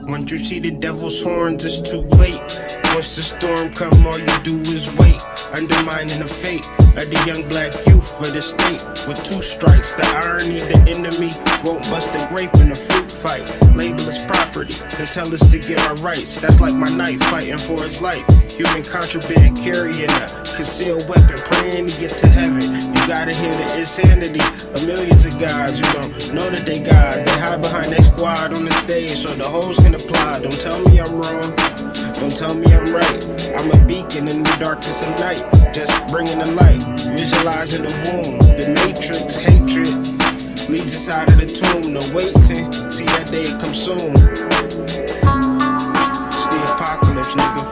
Once you see the devil's horns, it's too late. Once the storm come, all you do is wait, undermining the fate of the young black youth for the state. With 2 strikes, the irony, the enemy won't bust a grape in a fruit fight. Label us property, then tell us to get our rights. That's like my knife fighting for his life. Human contraband, carrying a concealed weapon, praying to get to heaven. You gotta hear the insanity of millions of guys who don't know that they guys. They hide behind their squad on the stage so the hoes can apply. Don't tell me I'm wrong, don't tell me I'm right. I'm a beacon in the darkness of night, just bringing the light, visualizing the womb. The matrix, hatred, leads us out of the tomb. No waiting, see that day come soon. It's the apocalypse, nigga.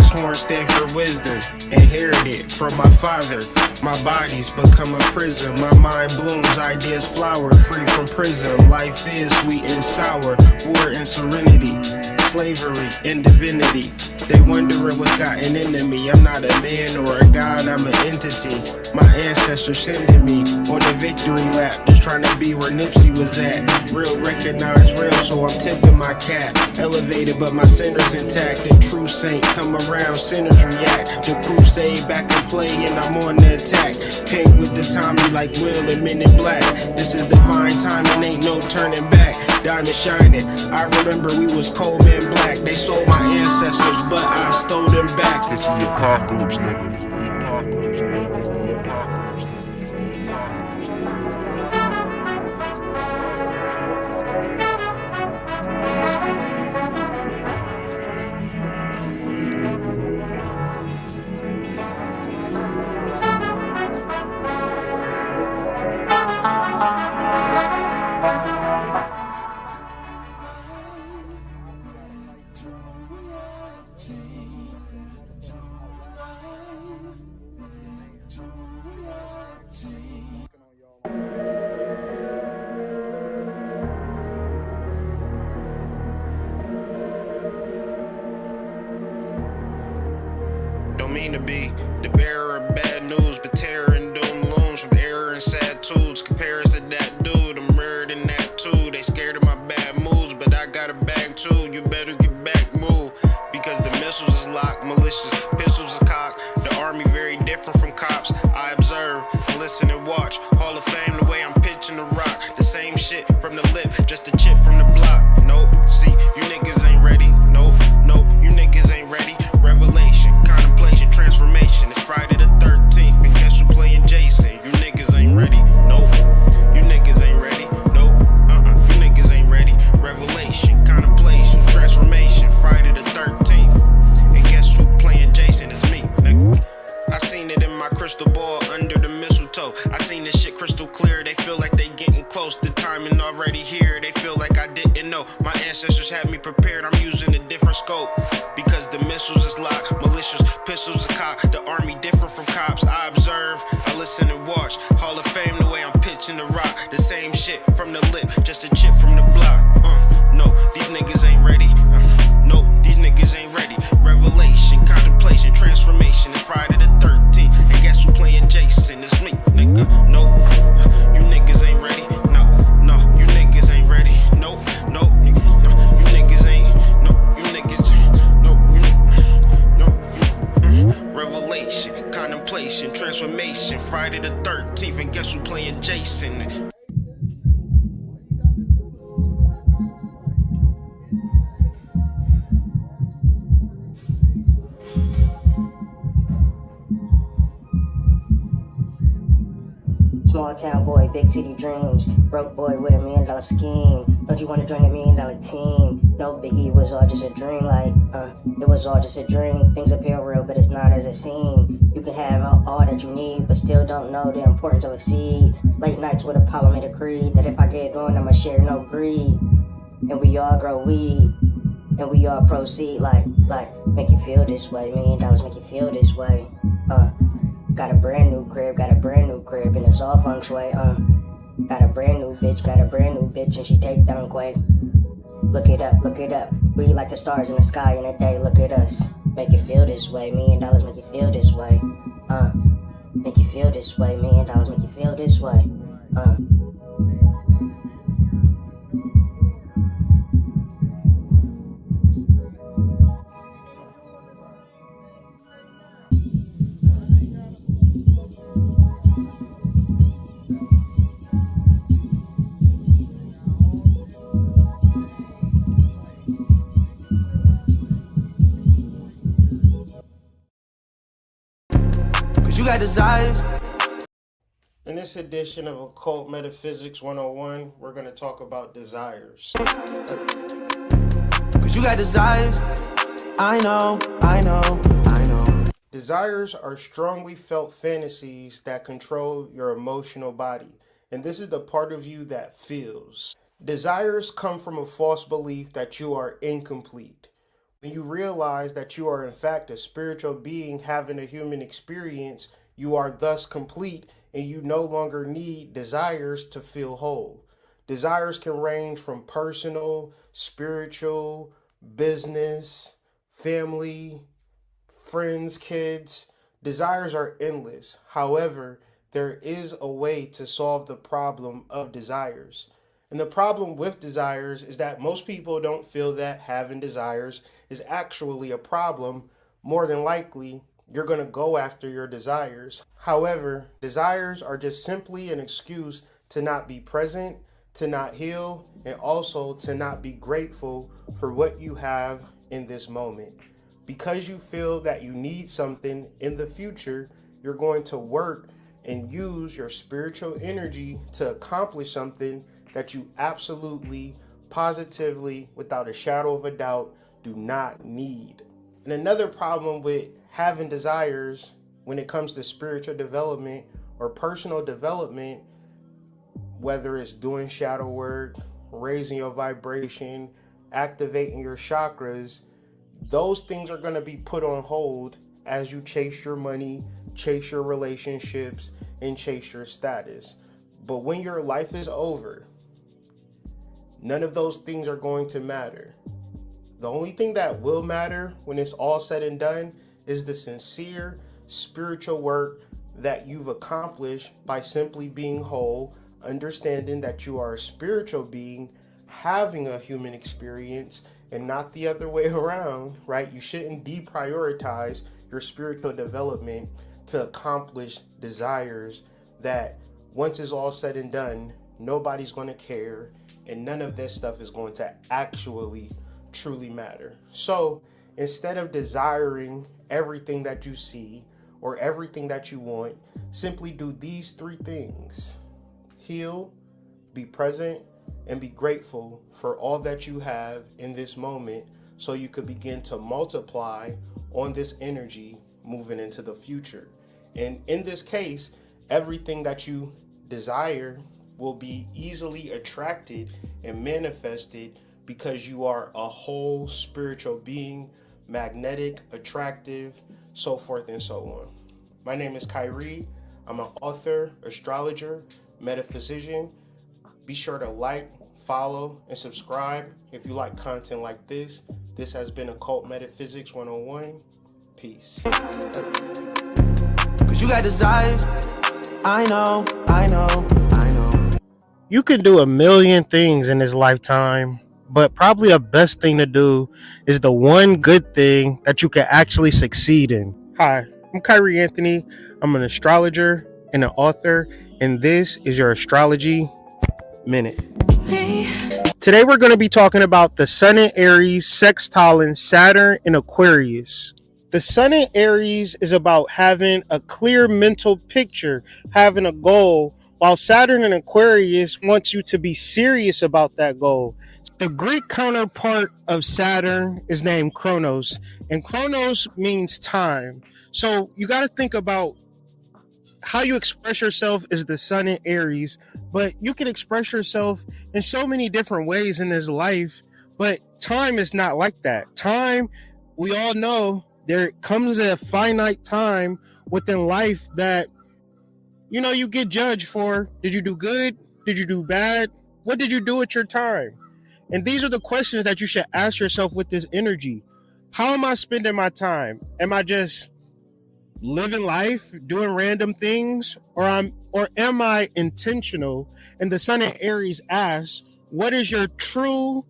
Horns stand for wisdom, inherited from my father. My body's become a prison. My mind blooms, ideas flower, free from prison. Life is sweet and sour, war and serenity, slavery and divinity. They wondering what's gotten into me. I'm not a man or a god, I'm an entity. My ancestors sending me on a victory lap, just trying to be where Nipsey was at. Real recognize real, so I'm tipping my cap. Elevated, but my center's intact. The true saint come around, sinners react. The crusade back in play, and I'm on the attack. Came with the Tommy like Will and Men in Black. This is divine timing, ain't no turning back. Diamond shining, I remember we was cold men black. They sold my ancestors, but I stole them back. It's the apocalypse, nigga. It's the apocalypse, nigga. It's the apocalypse, nigga. It's the apocalypse, nigga. It's the apocalypse, Don't mean to be the bearer of bad news, but terror and doom looms from error and sad tools. Comparison to that dude, I'm rarer than that too. They scared of my bad moves, but I got a bag too. You better get back, move, because the missiles is locked, malicious pistols is cocked. The army very different from cops. I observe, listen and watch. Hall of Fame, the way I'm pitching the rock. The same shit from the lip, just a chip from the block. Nope, see, you niggas ain't ready. Nope, nope, you niggas ain't ready. Revelation, contemplation, transformation. It's Friday the 13th, and guess who playing Jason? You niggas ain't ready. Nope, you niggas ain't ready. Nope, you niggas ain't ready. Revelation, contemplation, transformation. Friday the 13th, and guess who playing Jason? It's me, nigga. I seen it in my crystal ball under the mistletoe. I seen this shit crystal clear. They feel like they getting close. The timing already here. They feel like I didn't know. My ancestors had me prepared. I'm using a different scope, because the missiles is locked, malicious pistols are cocked. The army different from cops. I observe, I listen and watch. Hall of Fame, the way I'm pitching the rock. The same shit from the lip, just a chip from the block. No, these niggas ain't ready. Nope, these niggas ain't ready. Revelation, contemplation, transformation. It's Friday the 13th, and guess who playing Jason? It's me, nigga. Nope, you niggas ain't ready. No, you niggas ain't ready. Nope, you niggas ain't. You niggas. Revelation, contemplation, transformation. Friday the 13th, and guess who playing Jason? Small town boy, big city dreams. Broke boy with $1 million scheme. Don't you wanna join the $1 million team? No biggie, it was all just a dream. It was all just a dream. Things appear real, but it's not as it seems. You can have all that you need, but still don't know the importance of a seed. Late nights with Apollo made a creed that if I get on, I'ma share no greed. and we all grow weed, and we all proceed like make you feel this way. $1,000,000 make you feel this way. Got a brand new crib, and it's all feng shui. Got a brand new bitch, and she take down Quay. Look it up. We like the stars in the sky in the day. Look at us, make you feel this way. $1,000,000 make you feel this way. Make you feel this way. $1,000,000 make you feel this way. You got desires. In this edition of Occult Metaphysics 101, we're going to talk about desires. Cause you got desires. I know. Desires are strongly felt fantasies that control your emotional body, and this is the part of you that feels. Desires come from a false belief that you are incomplete. When you realize that you are in fact a spiritual being having a human experience, you are thus complete and you no longer need desires to feel whole. Desires can range from personal, spiritual, business, family, friends, kids. Desires are endless. However, there is a way to solve the problem of desires. And the problem with desires is that most people don't feel that having desires is actually a problem. More than likely, you're going to go after your desires. However, desires are just simply an excuse to not be present, to not heal, and also to not be grateful for what you have in this moment. Because you feel that you need something in the future, you're going to work and use your spiritual energy to accomplish something that you absolutely, positively, without a shadow of a doubt, do not need. And another problem with having desires when it comes to spiritual development or personal development, whether it's doing shadow work, raising your vibration, activating your chakras, those things are going to be put on hold as you chase your money, chase your relationships, and chase your status. But when your life is over, none of those things are going to matter. The only thing that will matter when it's all said and done is the sincere spiritual work that you've accomplished by simply being whole, understanding that you are a spiritual being having a human experience and not the other way around, right? You shouldn't deprioritize your spiritual development to accomplish desires that once it's all said and done, nobody's going to care, and none of this stuff is going to actually truly matter. So instead of desiring everything that you see or everything that you want, simply do these three things: heal, be present, and be grateful for all that you have in this moment, so you could begin to multiply on this energy moving into the future. And in this case, everything that you desire will be easily attracted and manifested because you are a whole spiritual being, magnetic, attractive, so forth and so on. My name is Kyrie. I'm an author, astrologer, metaphysician. Be sure to like, follow, and subscribe if you like content like this. This has been Occult Metaphysics 101. Peace. Cause you got desires. I know. You can do a million things in this lifetime, but probably the best thing to do is the one good thing that you can actually succeed in. Hi, I'm Kyrie Anthony. I'm an astrologer and an author, and this is your Astrology Minute. Today we're going to be talking about the Sun in Aries sextiling Saturn in Aquarius. The Sun in Aries is about having a clear mental picture, having a goal, while Saturn in Aquarius wants you to be serious about that goal. The Greek counterpart of Saturn is named Chronos, and Chronos means time. So you got to think about how you express yourself is the sun in Aries, but you can express yourself in so many different ways in this life. But time is not like that. Time, we all know there comes a finite time within life that you get judged for. Did you do good? Did you do bad? What did you do with your time? And these are the questions that you should ask yourself with this energy. How am I spending my time? Am I just living life, doing random things, or am I intentional? And the Sun in Aries asks, what is your true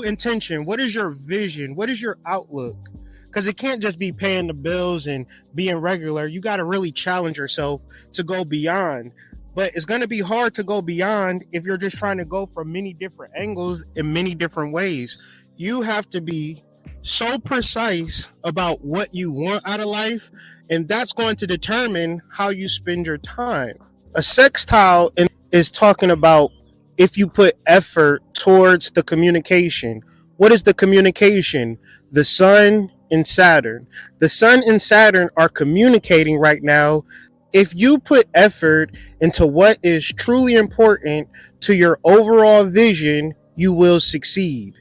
intention? What is your vision? What is your outlook? Because it can't just be paying the bills and being regular. You got to really challenge yourself to go beyond. But it's going to be hard to go beyond if you're just trying to go from many different angles in many different ways. You have to be so precise about what you want out of life, and that's going to determine how you spend your time. A sextile is talking about if you put effort towards the communication. What is the communication? The sun and Saturn. The sun and Saturn are communicating right now. If you put effort into what is truly important to your overall vision, you will succeed.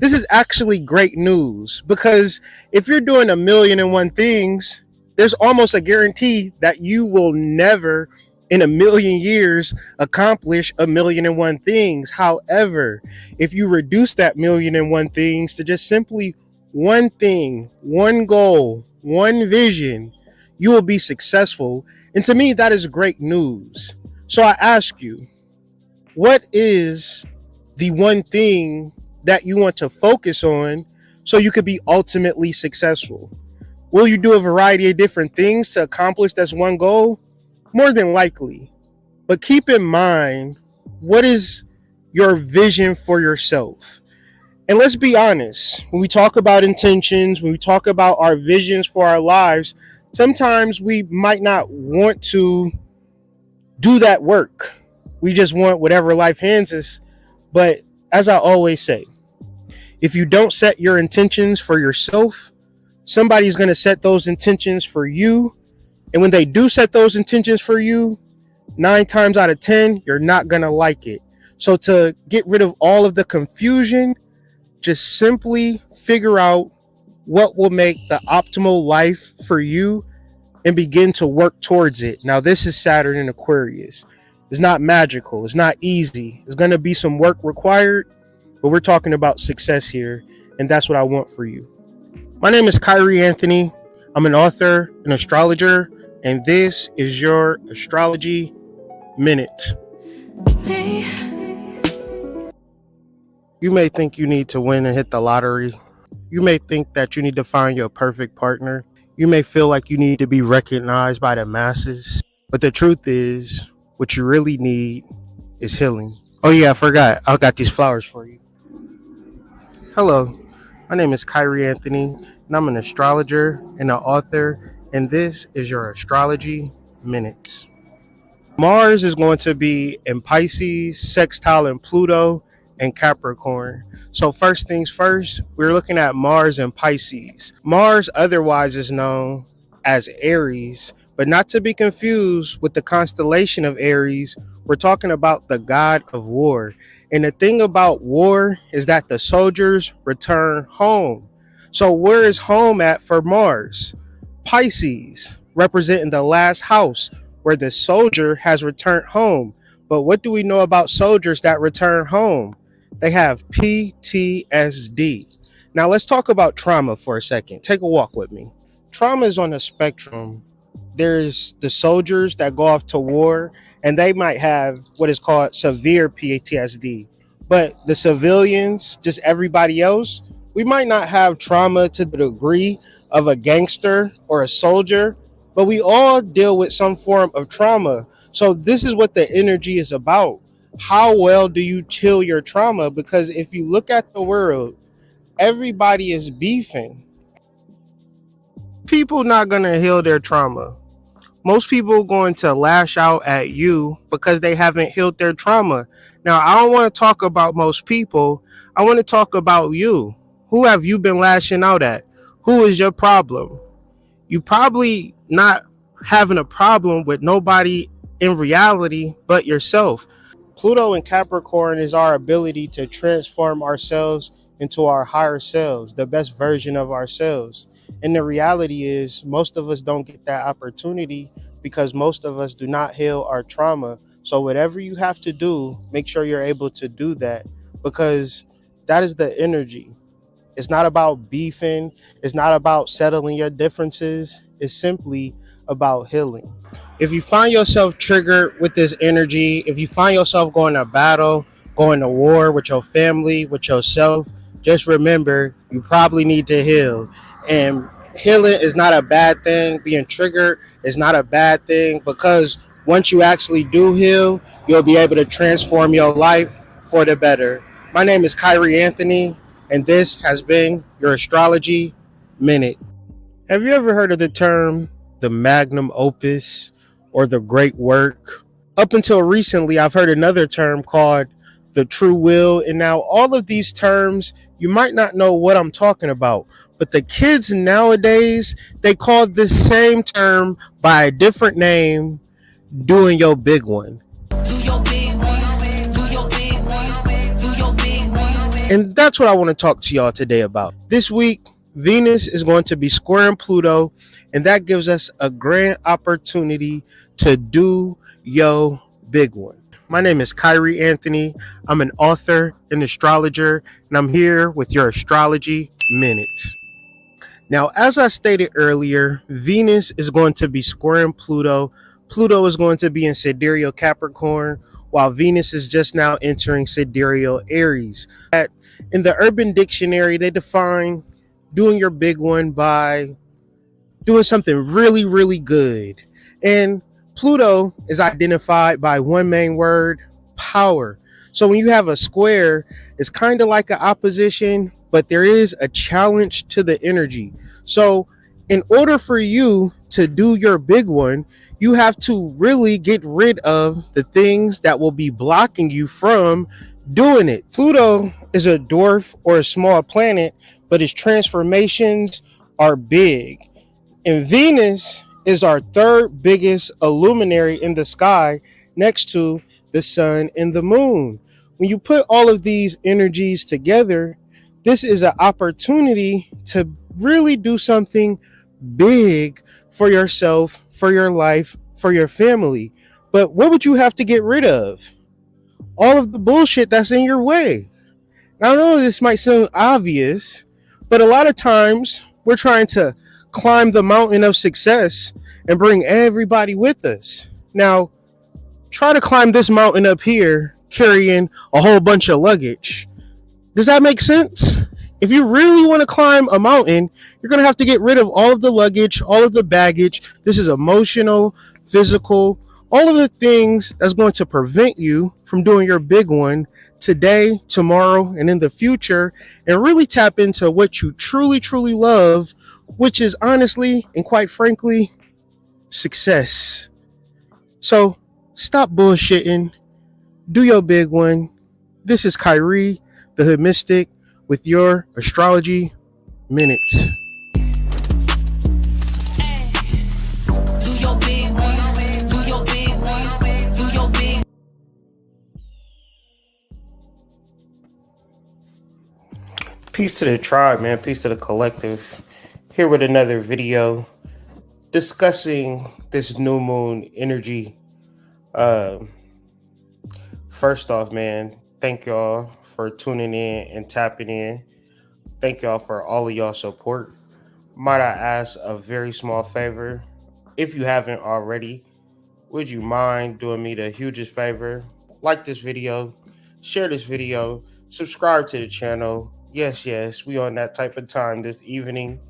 This is actually great news because if you're doing a million and one things, there's almost a guarantee that you will never in a million years accomplish a million and one things. However, if you reduce that million and one things to just simply one thing, one goal, one vision, you will be successful. And to me, that is great news. So I ask you, what is the one thing that you want to focus on so you could be ultimately successful? Will you do a variety of different things to accomplish this one goal? More than likely. But keep in mind, what is your vision for yourself? And let's be honest, when we talk about intentions, when we talk about our visions for our lives, sometimes we might not want to do that work. We just want whatever life hands us. But as I always say, if you don't set your intentions for yourself, somebody's going to set those intentions for you. And when they do set those intentions for you, 9 times out of 10, you're not going to like it. So to get rid of all of the confusion, just simply figure out what will make the optimal life for you and begin to work towards it. Now, this is Saturn in Aquarius. It's not magical. It's not easy. There's going to be some work required, but we're talking about success here, and that's what I want for you. My name is Kyrie Anthony. I'm an author, an astrologer, and this is your Astrology Minute. You may think you need to win and hit the lottery. You may think that you need to find your perfect partner. You may feel like you need to be recognized by the masses. But the truth is, what you really need is healing. Oh yeah, I forgot. I got these flowers for you. Hello, my name is Kyrie Anthony, and I'm an astrologer and an author, and this is your Astrology Minute. Mars is going to be in Pisces, sextile in Pluto, and Capricorn. So first things first, we're looking at Mars and Pisces. Mars otherwise is known as Aries, but not to be confused with the constellation of Aries. We're talking about the god of war. And the thing about war is that the soldiers return home. So where is home at for Mars? Pisces, representing the last house where the soldier has returned home. But what do we know about soldiers that return home? They have PTSD. Now let's talk about trauma for a second. Take a walk with me. Trauma is on a spectrum. There's the soldiers that go off to war and they might have what is called severe PTSD. But the civilians, just everybody else, we might not have trauma to the degree of a gangster or a soldier, but we all deal with some form of trauma. So this is what the energy is about. How well do you heal your trauma? Because if you look at the world, everybody is beefing. People not going to heal their trauma. Most people are going to lash out at you because they haven't healed their trauma. Now, I don't want to talk about most people. I want to talk about you. Who have you been lashing out at? Who is your problem? You probably not having a problem with nobody in reality but yourself. Pluto in Capricorn is our ability to transform ourselves into our higher selves, the best version of ourselves. And the reality is, most of us don't get that opportunity because most of us do not heal our trauma. So, whatever you have to do, make sure you're able to do that because that is the energy. It's not about beefing, it's not about settling your differences, it's simply about healing. If you find yourself triggered with this energy, if you find yourself going to battle, going to war with your family, with yourself, just remember you probably need to heal. And healing is not a bad thing. Being triggered is not a bad thing because once you actually do heal, you'll be able to transform your life for the better. My name is Kyrie Anthony, and this has been your Astrology Minute. Have you ever heard of the term the magnum opus or the great work? Up until recently, I've heard another term called the true will. And now, all of these terms, you might not know what I'm talking about, but the kids nowadays, they call this same term by a different name, doing your big one. And that's what I want to talk to y'all today about. This week, Venus is going to be squaring Pluto, and that gives us a grand opportunity to do your big one. My name is Kyrie Anthony. I'm an author and astrologer, and I'm here with your Astrology Minute. Now, as I stated earlier, Venus is going to be squaring Pluto. Pluto is going to be in sidereal Capricorn, while Venus is just now entering sidereal Aries. In the Urban Dictionary, they define doing your big one by doing something really, really good. And Pluto is identified by one main word, power. So when you have a square, it's kind of like an opposition, but there is a challenge to the energy. So in order for you to do your big one, you have to really get rid of the things that will be blocking you from doing it. Pluto is a dwarf or a small planet, but its transformations are big. And Venus is our third biggest illuminary in the sky next to the sun and the moon. When you put all of these energies together, this is an opportunity to really do something big for yourself, for your life, for your family. But what would you have to get rid of? All of the bullshit that's in your way. Now, I know this might sound obvious, but a lot of times we're trying to climb the mountain of success and bring everybody with us. Now, try to climb this mountain up here carrying a whole bunch of luggage. Does that make sense? If you really want to climb a mountain, you're going to have to get rid of all of the luggage, all of the baggage. This is emotional, physical, all of the things that's going to prevent you from doing your big one today, tomorrow, and in the future, and really tap into what you truly, truly love, which is honestly and quite frankly, success. So stop bullshitting, do your big one. This is Kyrie, the Hood Mystic, with your Astrology Minute. Peace to the tribe, man. Peace to the collective. Here with another video discussing this new moon energy. First off, man, thank y'all for tuning in and tapping in. Thank y'all for all of y'all support. Might I ask a very small favor? If you haven't already, would you mind doing me the hugest favor? Like this video, share this video, subscribe to the channel. Yes, we on that type of time this evening.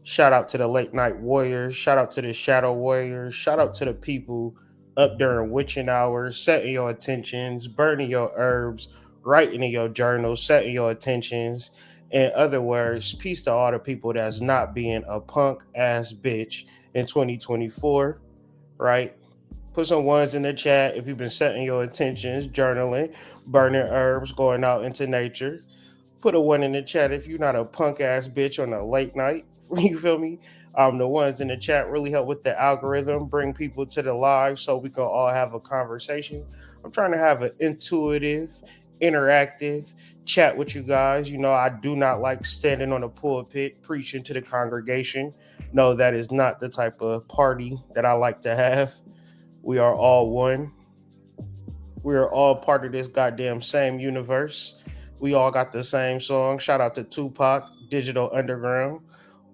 Shout out to the late night warriors. Shout out to the shadow warriors. Shout out to the people up during witching hours, setting your intentions, burning your herbs, writing in your journals, setting your intentions. In other words, peace to all the people that's not being a punk ass bitch in 2024, right? Put some ones in the chat if you've been setting your intentions, journaling, burning herbs, going out into nature. Put a one in the chat if you're not a punk ass bitch on a late night. You feel me? The ones in the chat really help with the algorithm, bring people to the live so we can all have a conversation. I'm trying to have an intuitive, interactive chat with you guys. I do not like standing on a pulpit preaching to the congregation. No, that is not the type of party that I like to have. We are all one. We are all part of this goddamn same universe. We all got the same song. Shout out to Tupac, Digital Underground.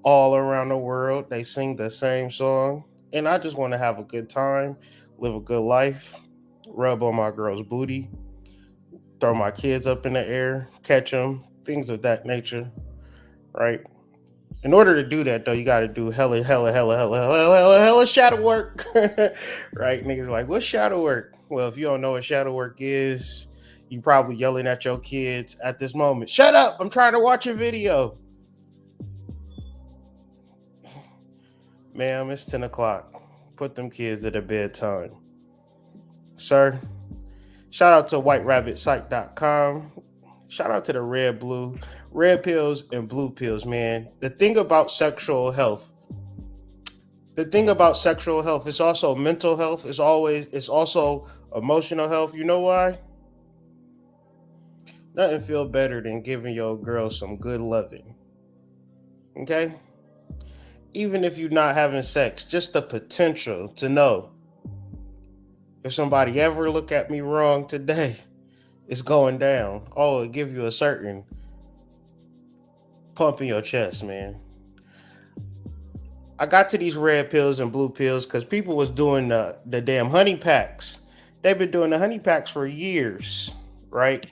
All around the world, they sing the same song. And I just want to have a good time, live a good life, rub on my girl's booty, throw my kids up in the air, catch them, things of that nature, right? In order to do that, though, you got to do hella shadow work, right? Niggas like, what's shadow work? Well, if you don't know what shadow work is, you probably yelling at your kids at this moment. Shut up! I'm trying to watch a video. Ma'am, it's 10 o'clock. Put them kids at a bedtime. Sir, shout out to whiterabbitsite.com. Shout out to the red pills and blue pills, man. The thing about sexual health is also mental health. It's also emotional health. You know why? Nothing feel better than giving your girl some good loving. Okay? Even if you're not having sex, just the potential to know if somebody ever look at me wrong today, it's going down. Oh, it give you a certain pump in your chest, man. I got to these red pills and blue pills because people was doing the damn honey packs. They've been doing the honey packs for years, right?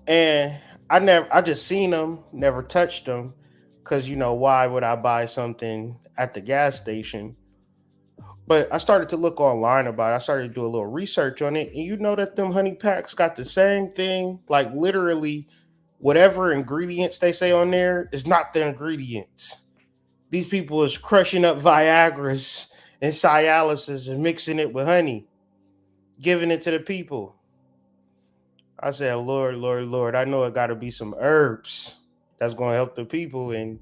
And I just seen them, never touched them, because why would I buy something at the gas station? But I started to look online about it. I started to do a little research on it. And you know that them honey packs got the same thing. Like literally whatever ingredients they say on there is not the ingredients. These people is crushing up Viagra's and Cialis and mixing it with honey, giving it to the people. I said, Lord, I know it got to be some herbs that's going to help the people. And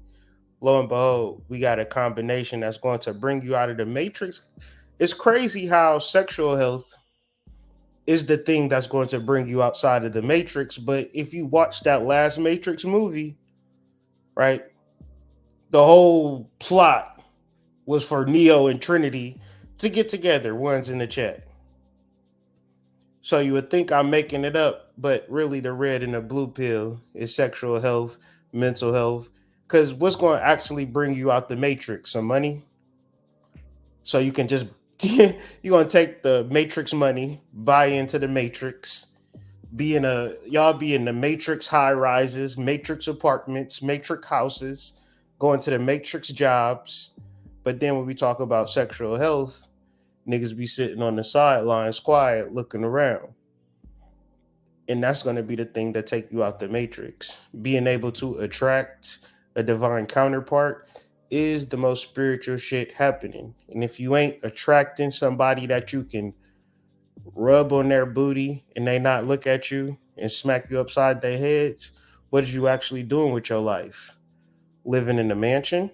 lo and behold, we got a combination that's going to bring you out of the matrix. It's crazy how sexual health is the thing that's going to bring you outside of the matrix. But if you watch that last Matrix movie, right, the whole plot was for Neo and Trinity to get together. One's in the chat. So you would think I'm making it up, but really the red and the blue pill is sexual health, mental health. Because what's going to actually bring you out the matrix? Some money. So you can just, you're going to take the matrix money, buy into the matrix, y'all be in the matrix high rises, matrix apartments, matrix houses, going to the matrix jobs. But then when we talk about sexual health, niggas be sitting on the sidelines quiet, looking around. And that's going to be the thing that take you out the matrix. Being able to attract a divine counterpart is the most spiritual shit happening. And if you ain't attracting somebody that you can rub on their booty and they not look at you and smack you upside their heads, what are you actually doing with your life? Living in a mansion?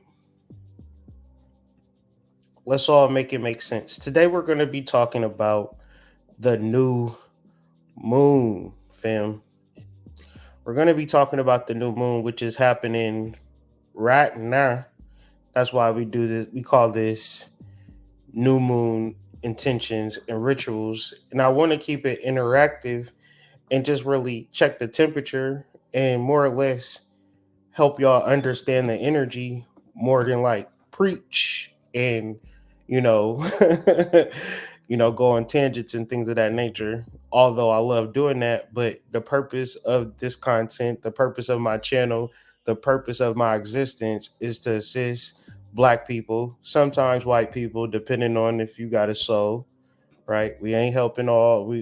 Let's all make it make sense. Today we're going to be talking about the new moon, fam. We're going to be talking about the new moon, which is happening right now. That's why we do this. We call this new moon intentions and rituals. And I want to keep it interactive and just really check the temperature and more or less help y'all understand the energy more than like preach and go on tangents and things of that nature. Although I love doing that, but the purpose of this content, the purpose of my channel, the purpose of my existence is to assist Black people, sometimes white people, depending on if you got a soul, right? We ain't helping all.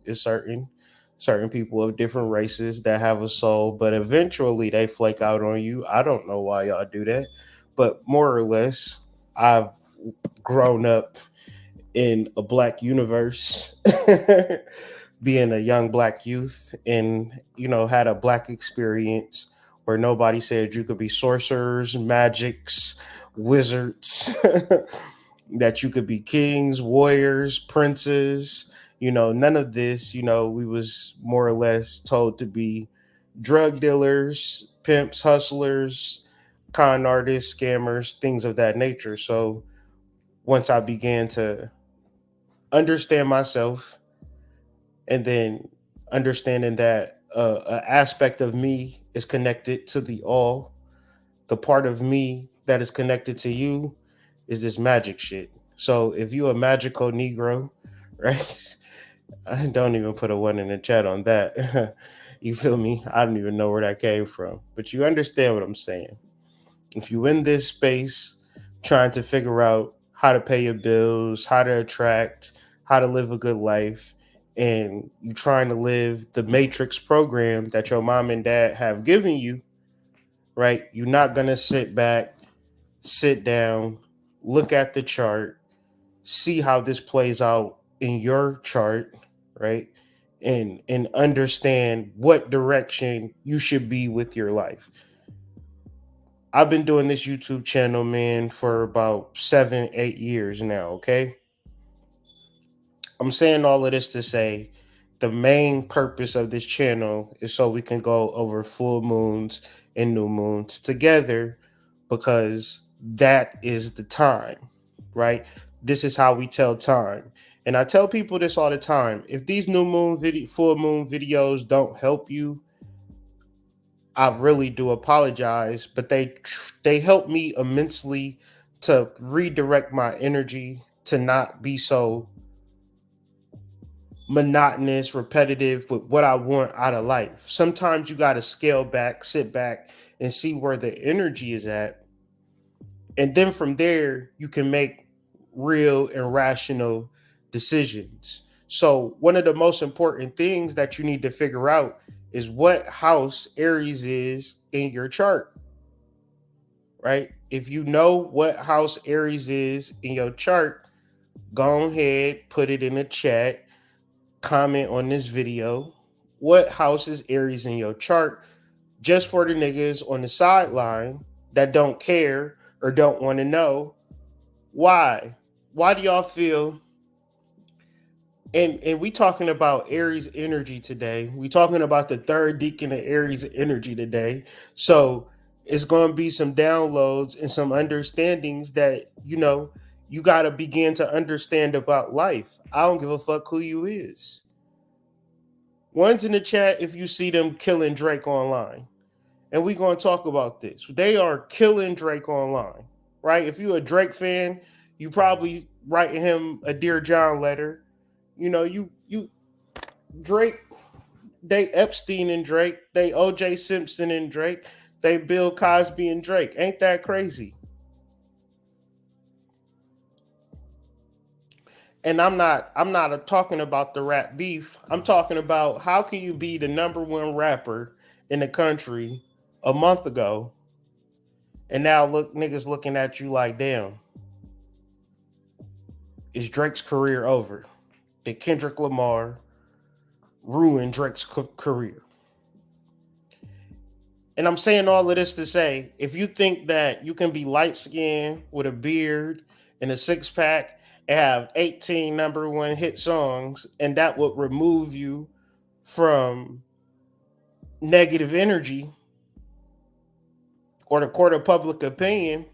It's certain people of different races that have a soul, but eventually they flake out on you. I don't know why y'all do that, but more or less, I've grown up in a Black universe, being a young Black youth, and had a Black experience where nobody said you could be sorcerers, magics, wizards, that you could be kings, warriors, princes. None of this. We was more or less told to be drug dealers, pimps, hustlers, con artists, scammers, things of that nature. So once I began to understand myself, and then understanding that an aspect of me is connected to the all, the part of me that is connected to you is this magic shit. So if you a magical Negro, right? I don't even put a one in the chat on that. You feel me? I don't even know where that came from. But you understand what I'm saying. If you in this space trying to figure out how to pay your bills, how to attract, how to live a good life, and you trying to live the matrix program that your mom and dad have given you, right? You're not gonna sit back, sit down, look at the chart, see how this plays out in your chart, right? And understand what direction you should be with your life. I've been doing this YouTube channel, man, for about 7, 8 years now, okay? I'm saying all of this to say the main purpose of this channel is so we can go over full moons and new moons together, because that is the time, right? This is how we tell time. And I tell people this all the time. If these full moon videos don't help you, I really do apologize, but they help me immensely to redirect my energy to not be so monotonous, repetitive with what I want out of life. Sometimes you got to scale back, sit back, and see where the energy is at. And then from there, you can make real and rational decisions. So, one of the most important things that you need to figure out is what house Aries is in your chart, right? If you know what house Aries is in your chart, go ahead, put it in the chat, comment on this video. What house is Aries in your chart? Just for the niggas on the sideline that don't care or don't want to know why. Why do y'all feel? And we talking about Aries energy today. We talking about the third deacon of Aries energy today. So it's going to be some downloads and some understandings that you got to begin to understand about life. I don't give a fuck who you is. One's in the chat if you see them killing Drake online. And we're going to talk about this. They are killing Drake online, right? If you're a Drake fan, you probably writing him a Dear John letter. You Drake, they Epstein and Drake, they OJ Simpson and Drake, they Bill Cosby and Drake. Ain't that crazy? And I'm not talking about the rap beef. I'm talking about how can you be the number one rapper in the country a month ago, and now look niggas looking at you like, damn, is Drake's career over? Did Kendrick Lamar ruin Drake's career? And I'm saying all of this to say, if you think that you can be light skinned with a beard and a six pack and have 18 number one hit songs, and that would remove you from negative energy or the court of public opinion,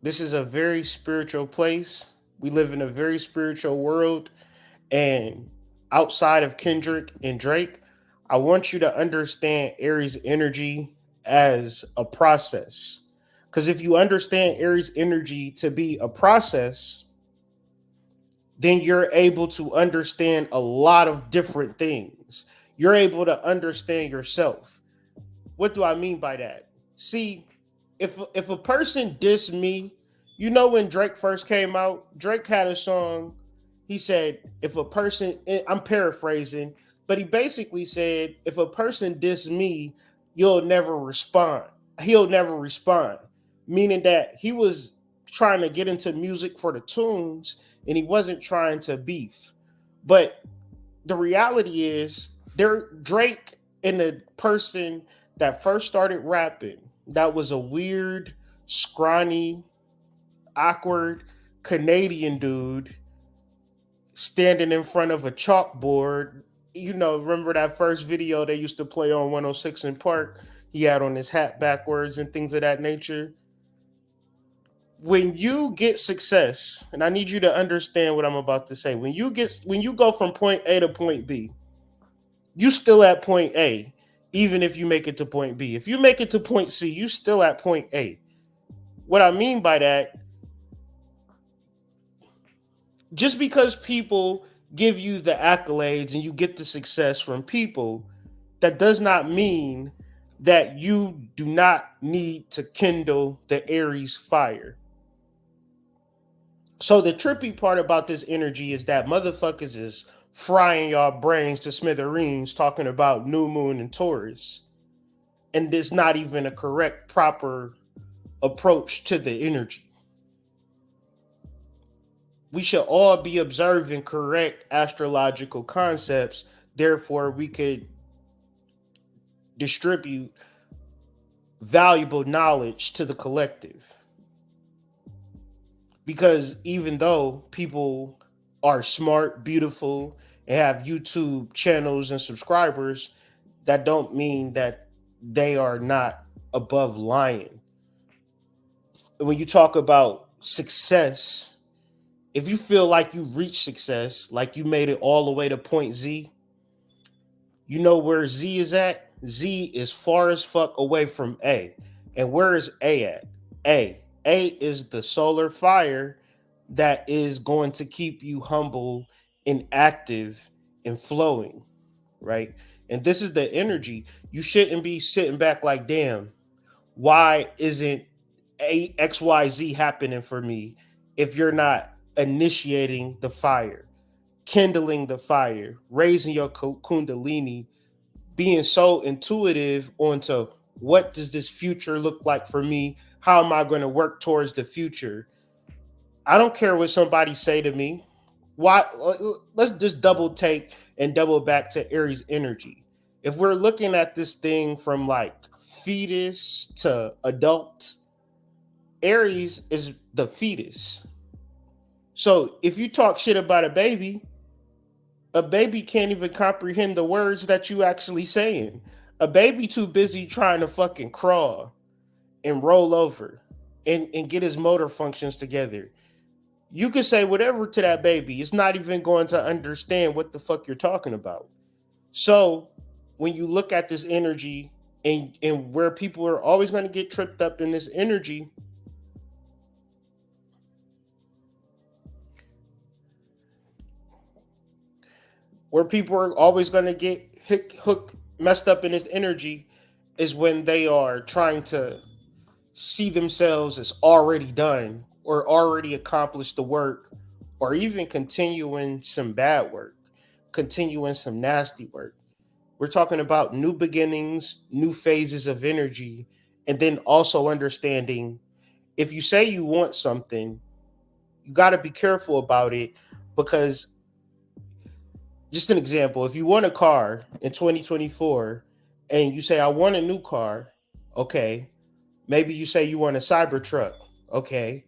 this is a very spiritual place. We live in a very spiritual world. And outside of Kendrick and Drake, I want you to understand Aries energy as a process. Because if you understand Aries energy to be a process, then you're able to understand a lot of different things. You're able to understand yourself. What do I mean by that? See, if a person diss me, when Drake first came out, Drake had a song. He said, if a person, I'm paraphrasing, but he basically said, if a person diss me, you'll never respond. He'll never respond. Meaning that he was trying to get into music for the tunes and he wasn't trying to beef. But the reality is, Drake And the person that first started rapping, that was a weird, scrawny, awkward Canadian dude standing in front of a chalkboard. You know, remember that first video they used to play on 106 in Park? He had on his hat backwards and things of that nature. When you get success, and I need you to understand what I'm about to say. When you go from point A to point B, you still at point A, even if you make it to point B. If you make it to point C, you still at point A. What I mean by that, just because people give you the accolades and you get the success from people, that does not mean that you do not need to kindle the Aries fire. So the trippy part about this energy is that motherfuckers is frying y'all brains to smithereens talking about new moon and Taurus. And it's not even a correct, proper approach to the energy. We should all be observing correct astrological concepts. Therefore, we could distribute valuable knowledge to the collective. Because even though people are smart, beautiful, and have YouTube channels and subscribers, that don't mean that they are not above lying. And when you talk about success, if you feel like you reached success, like you made it all the way to point Z, you know where Z is at? Z is far as fuck away from A. And where is A at? A is the solar fire that is going to keep you humble and active and flowing, right? And this is the energy. You shouldn't be sitting back like, damn, why isn't XYZ happening for me if you're not initiating the fire, kindling the fire, raising your kundalini, being so intuitive onto what does this future look like for me? How am I going to work towards the future? I don't care what somebody say to me. Why? Let's just double take and double back to Aries energy. If we're looking at this thing from like fetus to adult, Aries is the fetus. So if you talk shit about a baby can't even comprehend the words that you actually saying. A baby too busy trying to fucking crawl and roll over and get his motor functions together. You can say whatever to that baby. It's not even going to understand what the fuck you're talking about. So when you look at this energy and where people are always going to get tripped up in this energy, where people are always going to get hooked, messed up in this energy is when they are trying to see themselves as already done or already accomplished the work, or even continuing some bad work, continuing some nasty work. We're talking about new beginnings, new phases of energy, and then also understanding if you say you want something, you got to be careful about it because, just an example, if you want a car in 2024 and you say, I want a new car, okay, maybe you say you want a Cybertruck, okay,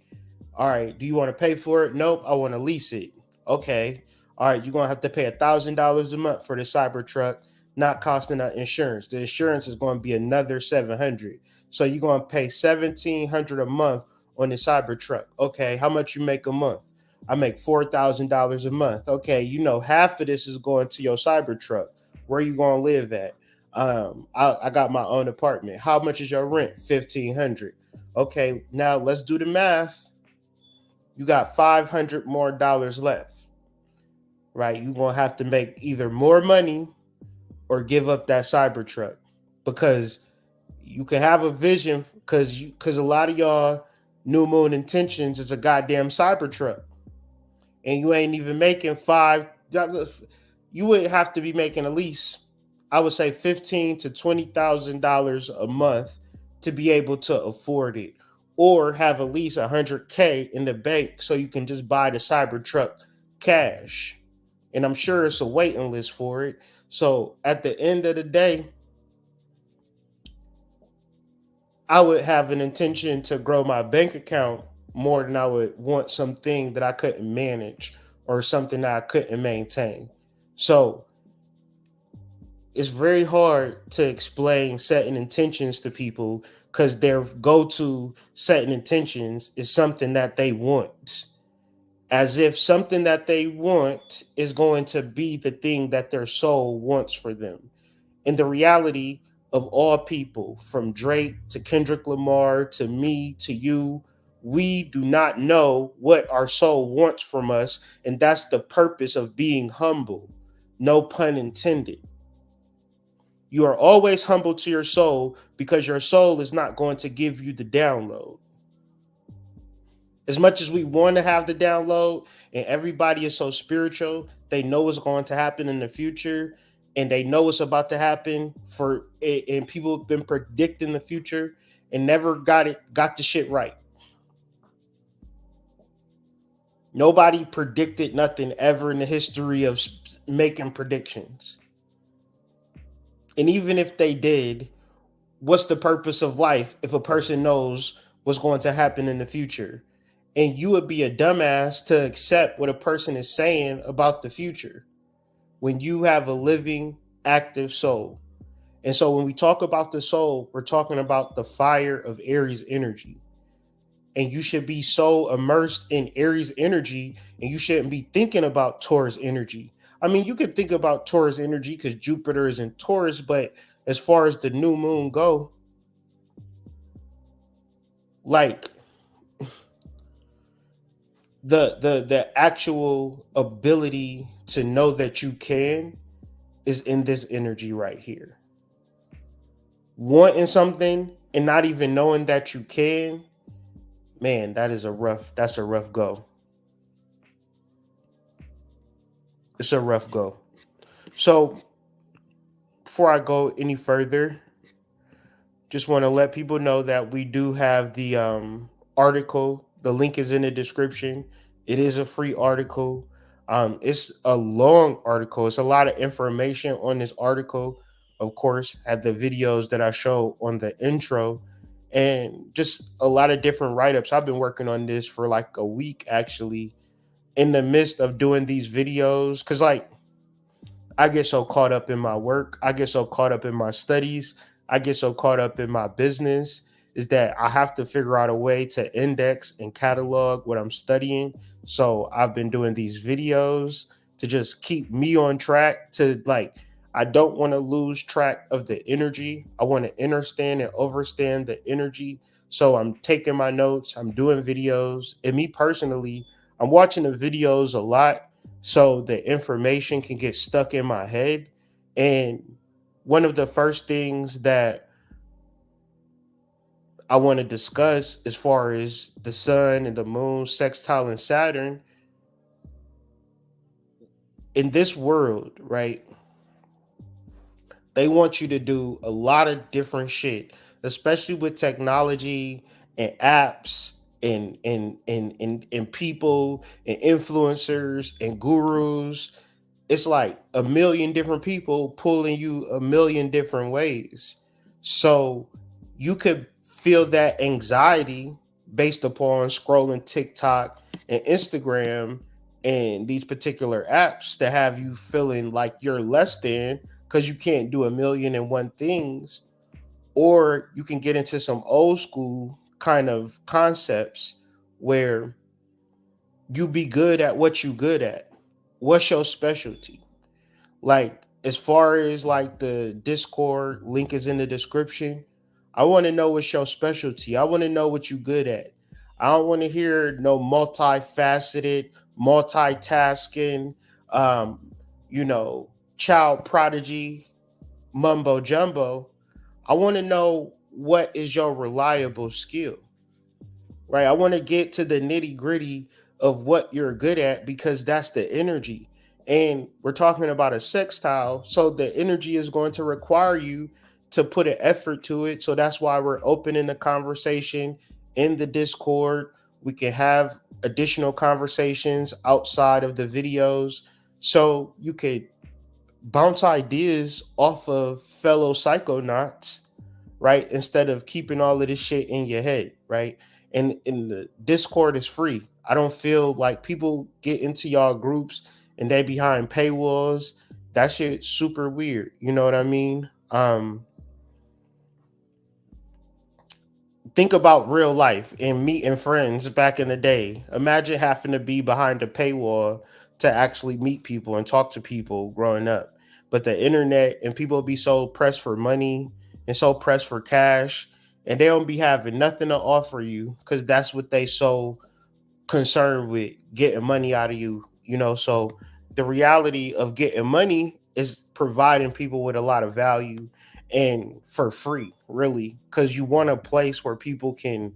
all right, do you want to pay for it? Nope, I want to lease it. Okay, all right, you're going to have to pay $1,000 a month for the Cybertruck, not costing that insurance. The insurance is going to be another $700. So you're going to pay $1,700 a month on the Cybertruck. Okay, how much you make a month? I make $4,000 a month. Okay, you know, half of this is going to your Cybertruck. Where you going to live at? I got my own apartment. How much is your rent? $1,500. Okay, now let's do the math. You got $500 more left, right? You're gonna have to make either more money or give up that Cybertruck because you can have a vision because a lot of y'all new moon intentions is a goddamn Cybertruck, and you ain't even making five. You would have to be making at least, I would say, $15,000 to $20,000 a month to be able to afford it, or have at least $100K in the bank so you can just buy the Cybertruck cash. And I'm sure it's a waiting list for it. So at the end of the day, I would have an intention to grow my bank account more than I would want something that I couldn't manage or something that I couldn't maintain. So it's very hard to explain setting intentions to people because their go-to setting intentions is something that they want, as if something that they want is going to be the thing that their soul wants for them. In the reality of all people, from Drake to Kendrick Lamar to me to you, we do not know what our soul wants from us. And that's the purpose of being humble. No pun intended. You are always humble to your soul because your soul is not going to give you the download. As much as we want to have the download, and everybody is so spiritual, they know what's going to happen in the future, and they know what's about to happen and people have been predicting the future and never got the shit right. Nobody predicted nothing ever in the history of making predictions. And even if they did, what's the purpose of life if a person knows what's going to happen in the future? And you would be a dumbass to accept what a person is saying about the future when you have a living, active soul. And so when we talk about the soul, we're talking about the fire of Aries energy. And you should be so immersed in Aries energy, and you shouldn't be thinking about Taurus energy. I mean, you could think about Taurus energy because Jupiter is in Taurus, but as far as the new moon go, like the actual ability to know that you can is in this energy right here. Wanting something and not even knowing that you can, man, that's a rough go. It's a rough go. So before I go any further, just want to let people know that we do have the article. The link is in the description. It is a free article. It's a long article. It's a lot of information on this article. Of course, had the videos that I show on the intro, and just a lot of different write-ups. I've been working on this for like a week actually, in the midst of doing these videos, because like I get so caught up in my work. I get so caught up in my studies. I get so caught up in my business is that I have to figure out a way to index and catalog what I'm studying. So I've been doing these videos to just keep me on track to like, I don't want to lose track of the energy. I want to understand and overstand the energy. So I'm taking my notes, I'm doing videos. And me personally, I'm watching the videos a lot so the information can get stuck in my head. And one of the first things that I want to discuss as far as the sun and the moon, sextile and Saturn in this world, right? They want you to do a lot of different shit, especially with technology and apps and people and influencers and gurus. It's like a million different people pulling you a million different ways. So you could feel that anxiety based upon scrolling TikTok and Instagram and these particular apps that have you feeling like you're less than because you can't do a million and one things. Or you can get into some old school kind of concepts where you be good at what you good at. What's your specialty? Like as far as like the Discord link is in the description, I want to know what's your specialty. I want to know what you good at. I don't want to hear no multifaceted, multitasking, um, child prodigy mumbo jumbo. I want to know what is your reliable skill, right? I want to get to the nitty gritty of what you're good at because that's the energy. And we're talking about a sextile. So the energy is going to require you to put an effort to it. So that's why we're opening the conversation in the Discord. We can have additional conversations outside of the videos. So you could bounce ideas off of fellow psychonauts, right? Instead of keeping all of this shit in your head, right? And the Discord is free. I don't feel like people get into y'all groups and they behind paywalls. That shit super weird. You know what I mean? Think about real life and meeting friends back in the day. Imagine having to be behind a paywall to actually meet people and talk to people growing up. But the internet and people be so pressed for money and so pressed for cash, and they don't be having nothing to offer you because that's what they so concerned with, getting money out of you. So the reality of getting money is providing people with a lot of value and for free, really, because you want a place where people can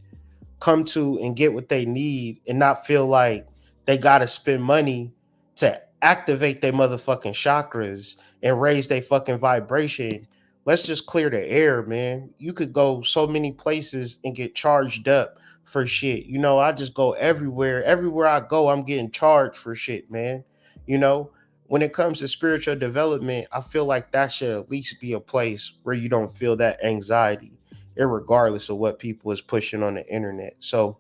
come to and get what they need and not feel like they got to spend money to activate their motherfucking chakras and raise their fucking vibration. Let's just clear the air, man. You could go so many places and get charged up for shit. I just go everywhere. Everywhere I go, I'm getting charged for shit, man. You know, when it comes to spiritual development, I feel like that should at least be a place where you don't feel that anxiety, irregardless of what people is pushing on the internet. So,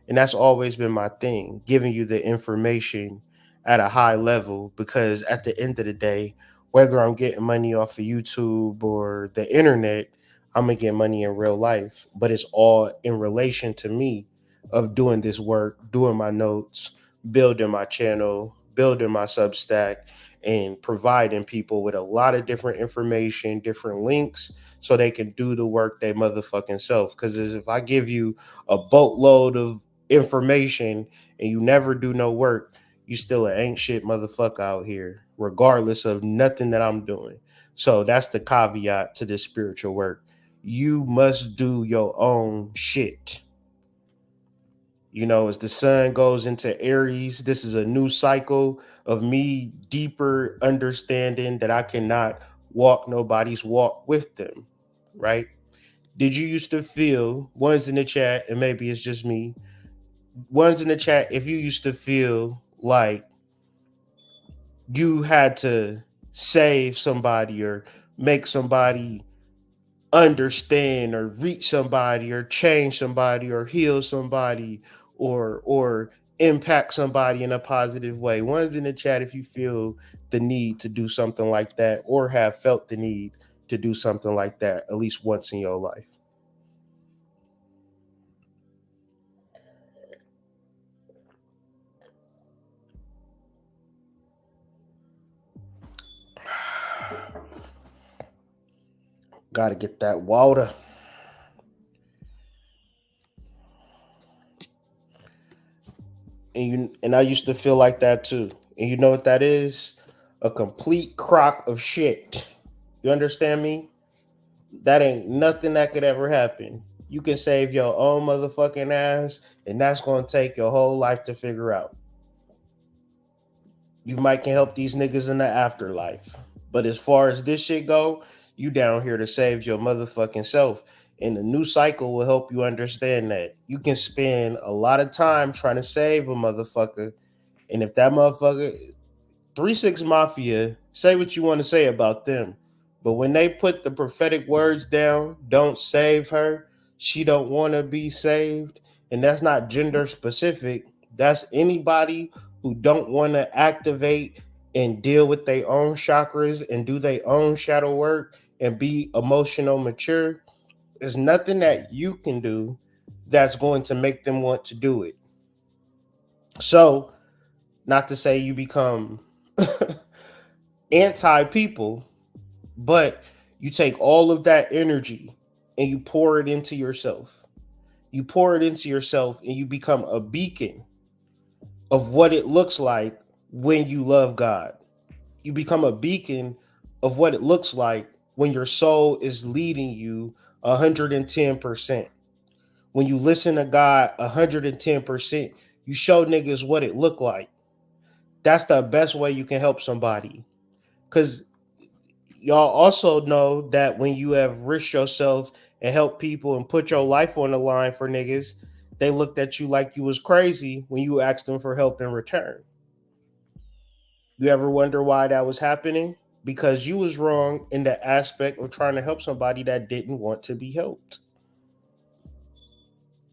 and that's always been my thing, giving you the information at a high level, because at the end of the day, whether I'm getting money off of YouTube or the internet, I'm gonna get money in real life. But it's all in relation to me of doing this work, doing my notes, building my channel, building my Substack, and providing people with a lot of different information, different links, so they can do the work they motherfucking self. Because if I give you a boatload of information and you never do no work, you still an ain't shit motherfucker out here, regardless of nothing that I'm doing. So that's the caveat to this spiritual work. You must do your own shit. As the sun goes into Aries, this is a new cycle of me deeper understanding that I cannot walk nobody's walk with them, right? Did you used to feel, ones in the chat, and maybe it's just me, ones in the chat, if you used to feel like you had to save somebody or make somebody understand or reach somebody or change somebody or heal somebody or impact somebody in a positive way. One's in the chat if you feel the need to do something like that or have felt the need to do something like that at least once in your life. Gotta get that water. And I used to feel like that too. And you know what that is? A complete crock of shit. You understand me? That ain't nothing that could ever happen. You can save your own motherfucking ass, and that's gonna take your whole life to figure out. You might can help these niggas in the afterlife. But as far as this shit go, you down here to save your motherfucking self. And the new cycle will help you understand that. You can spend a lot of time trying to save a motherfucker. And if that motherfucker, 3-6 Mafia, say what you want to say about them. But when they put the prophetic words down, don't save her, she don't want to be saved, and that's not gender specific. That's anybody who don't want to activate and deal with their own chakras and do their own shadow work and be emotional mature. There's nothing that you can do that's going to make them want to do it. So, not to say you become anti people, but you take all of that energy and you pour it into yourself. You pour it into yourself and you become a beacon of what it looks like when you love God. You become a beacon of what it looks like when your soul is leading you 110%. When you listen to God 110%, you show niggas what it look like. That's the best way you can help somebody. Because y'all also know that when you have risked yourself and helped people and put your life on the line for niggas, they looked at you like you was crazy when you asked them for help in return. You ever wonder why that was happening? because you was wrong in the aspect of trying to help somebody that didn't want to be helped.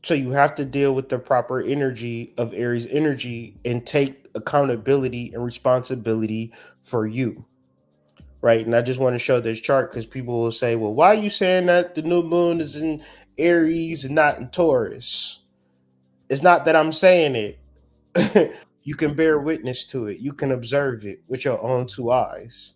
So you have to deal with the proper energy of Aries energy and take accountability and responsibility for you. Right. And I just want to show this chart because people will say, well, why are you saying that the new moon is in Aries and not in Taurus? It's not that I'm saying it. You can bear witness to it. You can observe it with your own two eyes.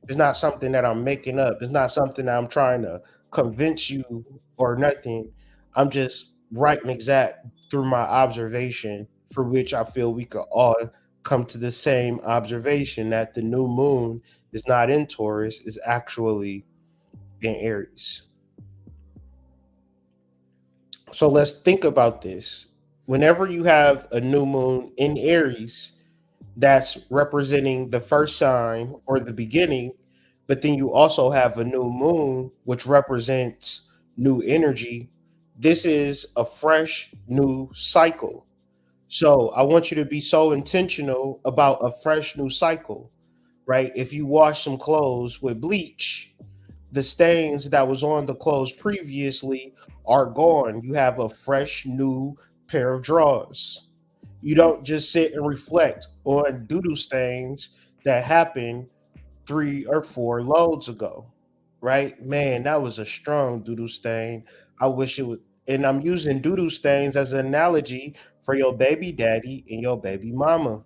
It's not something that I'm making up. It's not something that I'm trying to convince you or nothing. I'm just right and exact through my observation, for which I feel we could all come to the same observation that the new moon is not in Taurus, is actually in Aries. So let's think about this. Whenever you have a new moon in Aries, that's representing the first sign or the beginning, but then you also have a new moon, which represents new energy. This is a fresh new cycle. So I want you to be so intentional about a fresh new cycle, right? If you wash some clothes with bleach, the stains that was on the clothes previously are gone. You have a fresh new pair of drawers. You don't just sit and reflect on doodle stains that happened 3 or 4 loads ago, right? Man, that was a strong doodle stain. I wish it would. And I'm using doodle stains as an analogy for your baby daddy and your baby mama.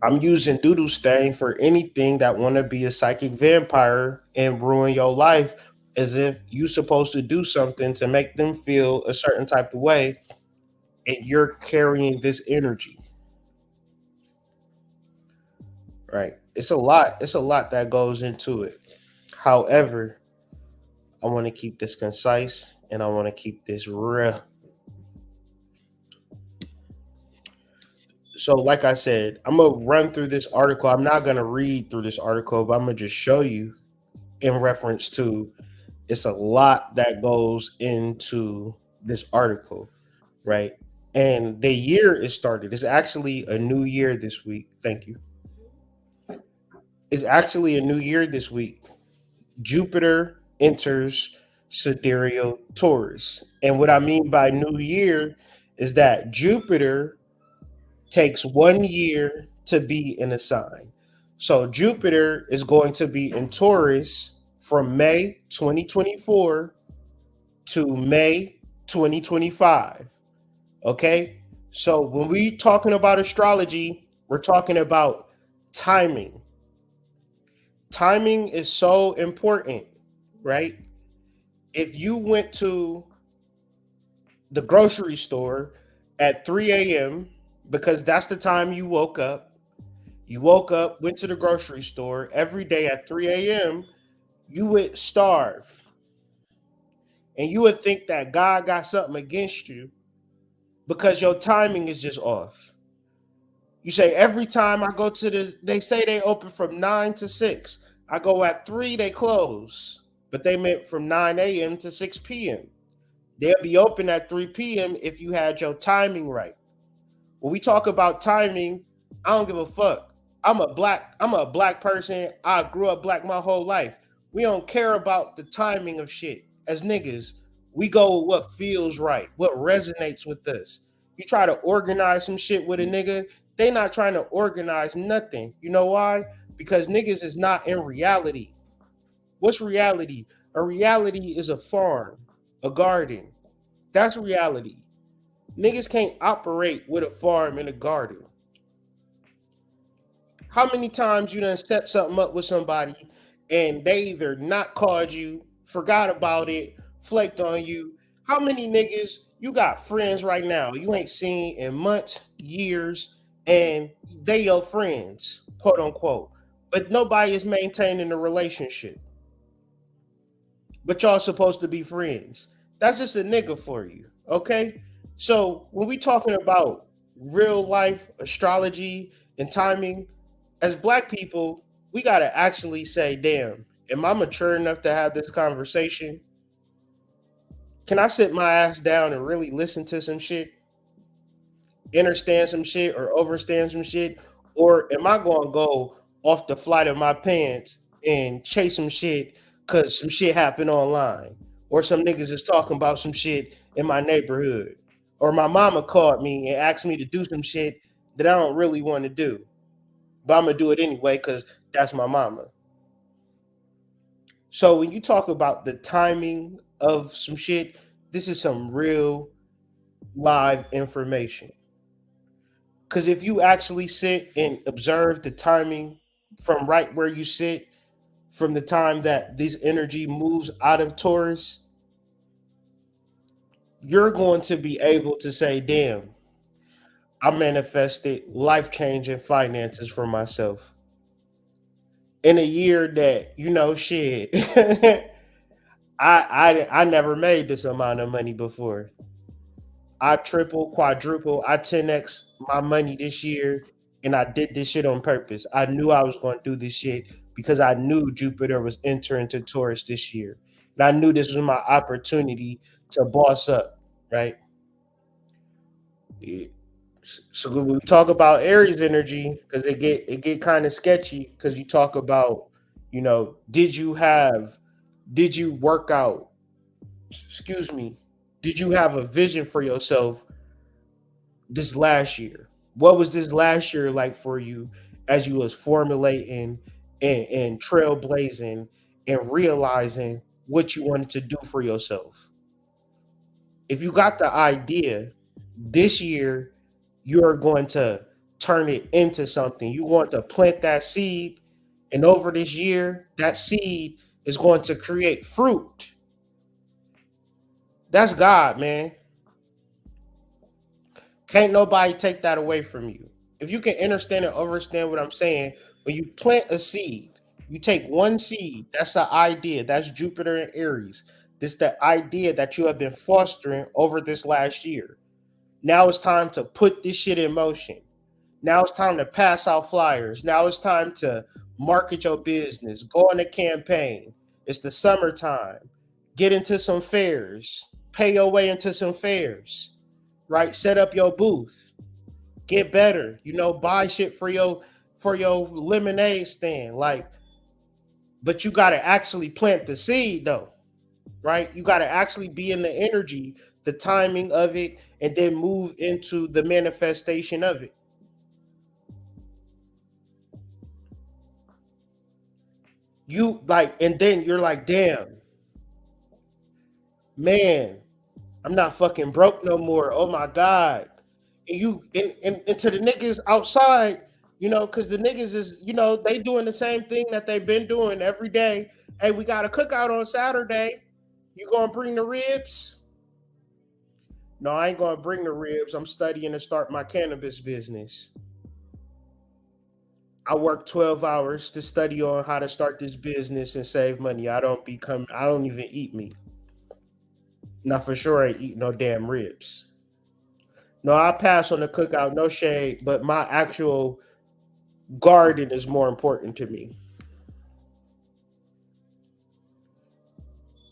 I'm using doodle stain for anything that want to be a psychic vampire and ruin your life, as if you're supposed to do something to make them feel a certain type of way, and you're carrying this energy, right? It's a lot. It's a lot that goes into it. However, I want to keep this concise and I want to keep this real. So, like I said, I'm gonna run through this article. I'm not gonna read through this article, but I'm gonna just show you in reference to it's a lot that goes into this article, right? And the year is started. It's actually a new year this week. Thank you. It's actually a new year this week. Jupiter enters sidereal Taurus. And what I mean by new year is that Jupiter takes 1 year to be in a sign. So Jupiter is going to be in Taurus from May 2024 to May 2025. Okay? So when we talking about astrology, we're talking about timing. Timing is so important, right? If you went to the grocery store at 3 a.m., because that's the time you woke up, went to the grocery store every day at 3 a.m., you would starve. And you would think that God got something against you because your timing is just off. You say, every time I go to they say they open from 9 to 6. I go at 3, they close. But they meant from 9 a.m. to 6 p.m. They'll be open at 3 p.m. if you had your timing right. When we talk about timing, I don't give a fuck. I'm a black person. I grew up black my whole life. We don't care about the timing of shit. As niggas, we go with what feels right, what resonates with us. You try to organize some shit with a nigga, they not trying to organize nothing. You know why? Because niggas is not in reality. What's reality? A reality is a farm, a garden. That's reality. Niggas can't operate with a farm and a garden. How many times you done set something up with somebody and they either not called you, forgot about it, flaked on you? How many niggas you got friends right now you ain't seen in months, years, and they your friends, quote unquote, but nobody is maintaining a relationship. But y'all supposed to be friends. That's just a nigga for you, okay? So when we talking about real life astrology and timing, as black people, we gotta actually say, damn, am I mature enough to have this conversation? Can I sit my ass down and really listen to some shit? understand some shit or overstand some shit? Or am I going to go off the flight of my pants and chase some shit because some shit happened online? Or some niggas is talking about some shit in my neighborhood? Or my mama called me and asked me to do some shit that I don't really want to do. But I'm going to do it anyway because that's my mama. So when you talk about the timing of some shit, this is some real live information. Because if you actually sit and observe the timing from right where you sit, from the time that this energy moves out of Taurus, you're going to be able to say, damn, I manifested life changing finances for myself in a year that, shit, I never made this amount of money before. I triple, quadruple, I 10x my money this year, and I did this shit on purpose. I knew I was going to do this shit because I knew Jupiter was entering to Taurus this year. And I knew this was my opportunity to boss up, right? Yeah. So when we talk about Aries energy, because it get kind of sketchy, because you talk about, did you work out? Excuse me. Did you have a vision for yourself this last year? What was this last year like for you as you was formulating and trailblazing and realizing what you wanted to do for yourself? If you got the idea, this year you're going to turn it into something. You want to plant that seed, and over this year, that seed is going to create fruit. That's God, man. Can't nobody take that away from you. If you can understand and understand what I'm saying, when you plant a seed, you take one seed. That's the idea. That's Jupiter and Aries. This the idea that you have been fostering over this last year. Now it's time to put this shit in motion. Now it's time to pass out flyers. Now it's time to market your business. Go on a campaign. It's the summertime. Get into some fairs. Pay your way into some fairs. Right? Set up your booth. Get better. Buy shit for your lemonade stand. But you gotta actually plant the seed though. Right? You gotta actually be in the energy, the timing of it, and then move into the manifestation of it. And then you're like, damn, man, I'm not fucking broke no more. Oh my God. And to the niggas outside, because the niggas is, they doing the same thing that they've been doing every day. Hey, we got a cookout on Saturday. You gonna bring the ribs? No, I ain't gonna bring the ribs. I'm studying to start my cannabis business. I work 12 hours to study on how to start this business and save money. I don't even eat meat. Now for sure I ain't eat no damn ribs. No, I pass on the cookout, no shade, but my actual garden is more important to me.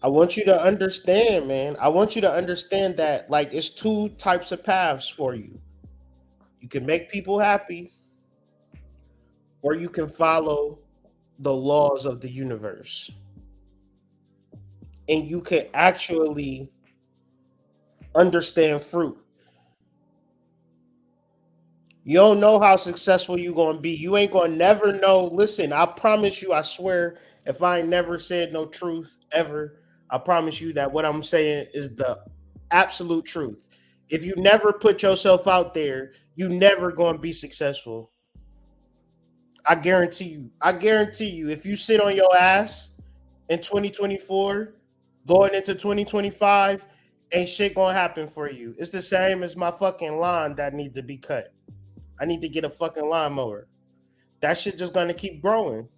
I want you to understand, man. I want you to understand that it's two types of paths for you. You can make people happy, or you can follow the laws of the universe. And you can actually understand fruit. You don't know how successful you're going to be. You ain't going to never know. Listen, I promise you, I swear, if I ain't never said no truth ever, I promise you that what I'm saying is the absolute truth. If you never put yourself out there, you never going to be successful. I guarantee you. I guarantee you, if you sit on your ass in 2024, going into 2025, ain't shit going to happen for you. It's the same as my fucking lawn that needs to be cut. I need to get a fucking lawnmower. That shit just gonna keep growing.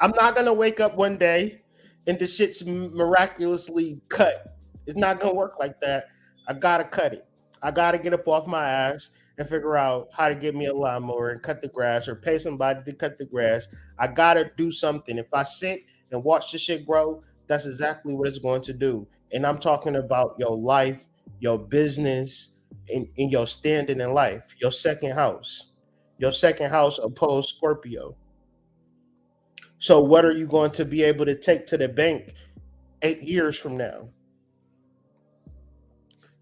I'm not gonna wake up one day and the shit's miraculously cut. It's not gonna work like that. I gotta cut it. I gotta get up off my ass and figure out how to get me a lawnmower and cut the grass or pay somebody to cut the grass. I gotta do something. If I sit and watch the shit grow, that's exactly what it's going to do. And I'm talking about your life, your business, in your standing in life, your second house. Your second house opposed Scorpio. So what are you going to be able to take to the bank 8 years from now?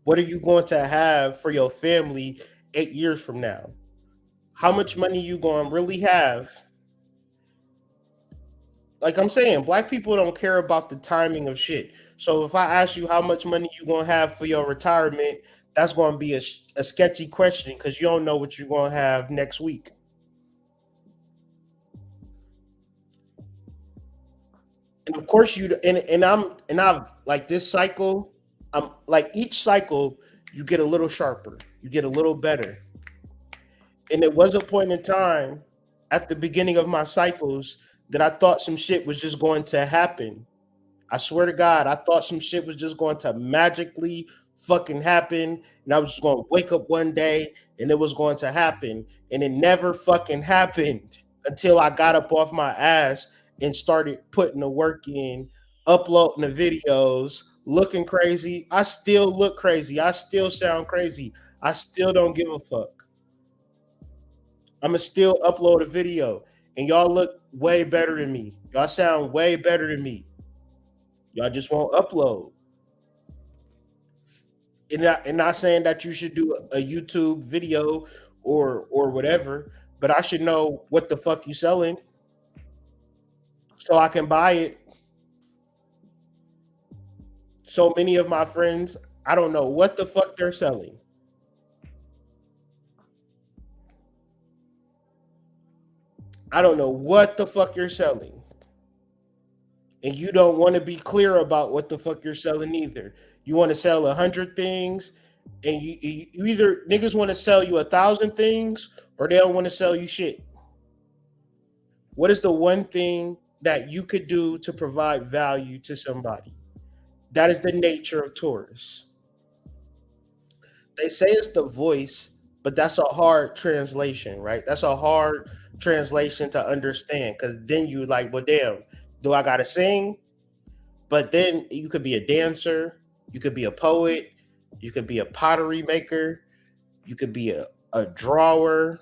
What are you going to have for your family 8 years from now? How much money you going to really have? Like I'm saying, black people don't care about the timing of shit. So if I ask you how much money you going to have for your retirement, that's going to be a sketchy question because you don't know what you're going to have next week. And of course and I've like this cycle, I'm like each cycle you get a little sharper, you get a little better. And there was a point in time at the beginning of my cycles that I thought some shit was just going to happen. I swear to God, I thought some shit was just going to magically fucking happen. And I was just going to wake up one day and it was going to happen. And it never fucking happened until I got up off my ass and started putting the work in, uploading the videos, looking crazy. I still look crazy. I still sound crazy. I still don't give a fuck. I'm gonna still upload a video, and y'all look way better than me. Y'all sound way better than me. Y'all just won't upload. And not saying that you should do a YouTube video or whatever, but I should know what the fuck you selling so I can buy it. So many of my friends, I don't know what the fuck they're selling. I don't know what the fuck you're selling. And you don't want to be clear about what the fuck you're selling either. You want to sell 100 things, and you either niggas want to sell you 1,000 things, or they don't want to sell you shit. What is the one thing that you could do to provide value to somebody? That is the nature of Taurus. They say it's the voice, but that's a hard translation, right? That's a hard translation to understand because then you like, well, damn, do I gotta sing? But then you could be a dancer, you could be a poet, you could be a pottery maker, you could be a drawer,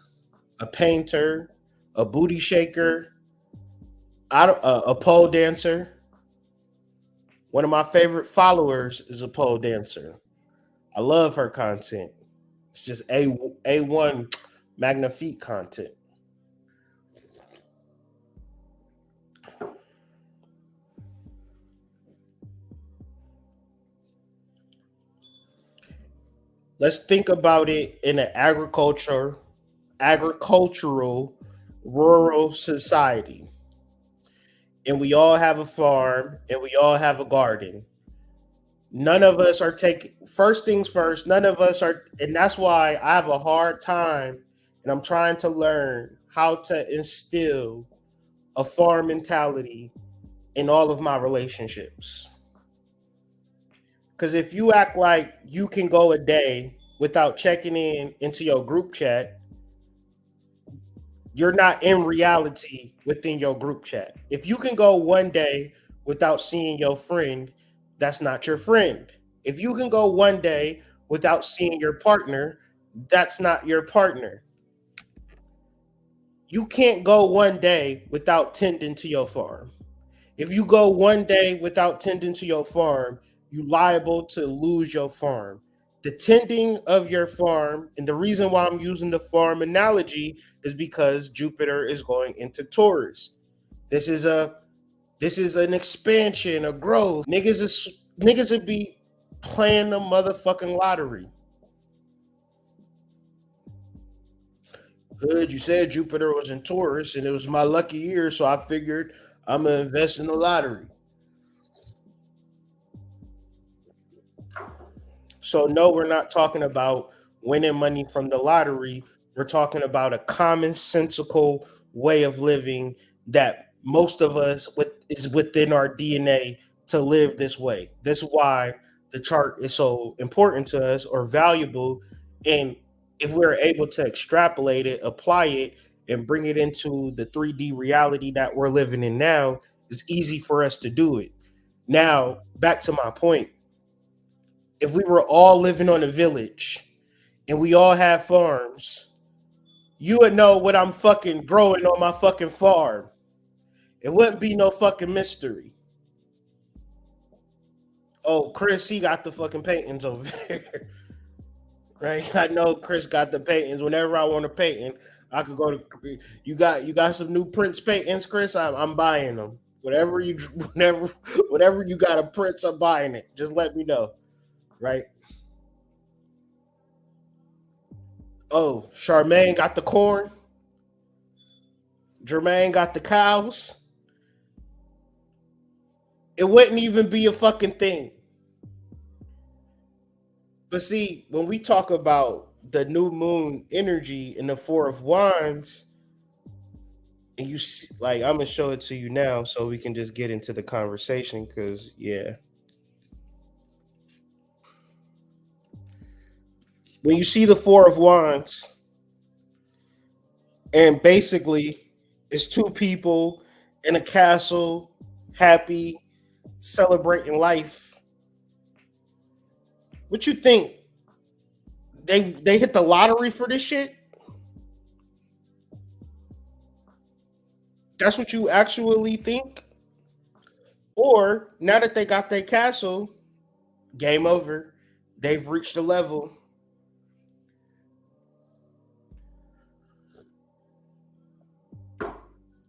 a painter, a booty shaker, a pole dancer. One of my favorite followers is a pole dancer. I love her content. It's just A1 magnifique content. Let's think about it in an agricultural, rural society. And we all have a farm and we all have a garden. None of us are taking first things first, none of us are, and that's why I have a hard time and I'm trying to learn how to instill a farm mentality in all of my relationships. Because if you act like you can go a day without checking in into your group chat, you're not in reality within your group chat. If you can go one day without seeing your friend, that's not your friend. If you can go one day without seeing your partner, that's not your partner. You can't go one day without tending to your farm. If you go one day without tending to your farm, you're liable to lose your farm. The tending of your farm, and the reason why I'm using the farm analogy is because Jupiter is going into Taurus. This is an expansion, a growth. Niggas would be playing the motherfucking lottery. Good, you said Jupiter was in Taurus, and it was my lucky year, so I figured I'm gonna invest in the lottery. So no, we're not talking about winning money from the lottery. We're talking about a commonsensical way of living that most of us is within our DNA to live this way. This is why the chart is so important to us or valuable. And if we're able to extrapolate it, apply it, and bring it into the 3D reality that we're living in now, it's easy for us to do it. Now, back to my point, if we were all living on a village and we all have farms, you would know what I'm fucking growing on my fucking farm. It wouldn't be no fucking mystery. Oh, Chris, he got the fucking paintings over there. Right? I know Chris got the paintings. Whenever I want a painting, I could go to you got some new Prince paintings, Chris. I'm buying them. Whenever whatever you got a Prince, I'm buying it. Just let me know. Right? Oh, Charmaine got the corn. Jermaine got the cows. It wouldn't even be a fucking thing. But see, when we talk about the new moon energy in the Four of Wands, and you see, like, I'm gonna show it to you now so we can just get into the conversation. Because yeah, when you see the Four of Wands, and basically it's two people in a castle, happy, celebrating life. What you think? They hit the lottery for this shit? That's what you actually think? Or now that they got their castle, game over. They've reached a level.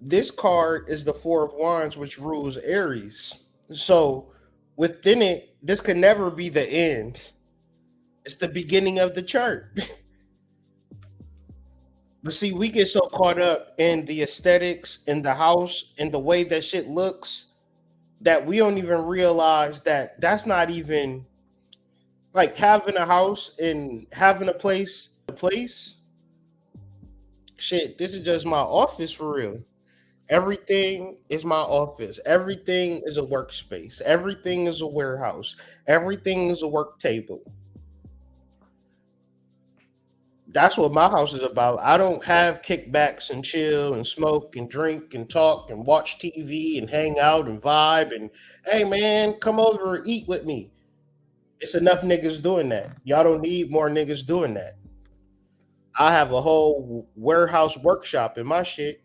This card is the Four of Wands, which rules Aries. So within it, this can never be the end. It's the beginning of the chart. But see, we get so caught up in the aesthetics, in the house, in the way that shit looks, that we don't even realize that that's not even like having a house and having a place. Shit, this is just my office for real. Everything is my office. Everything is a workspace. Everything is a warehouse. Everything is a work table. That's what my house is about. I don't have kickbacks and chill and smoke and drink and talk and watch TV and hang out and vibe and hey man, come over and eat with me. It's enough niggas doing that. Y'all don't need more niggas doing that. I have a whole warehouse workshop in my shit.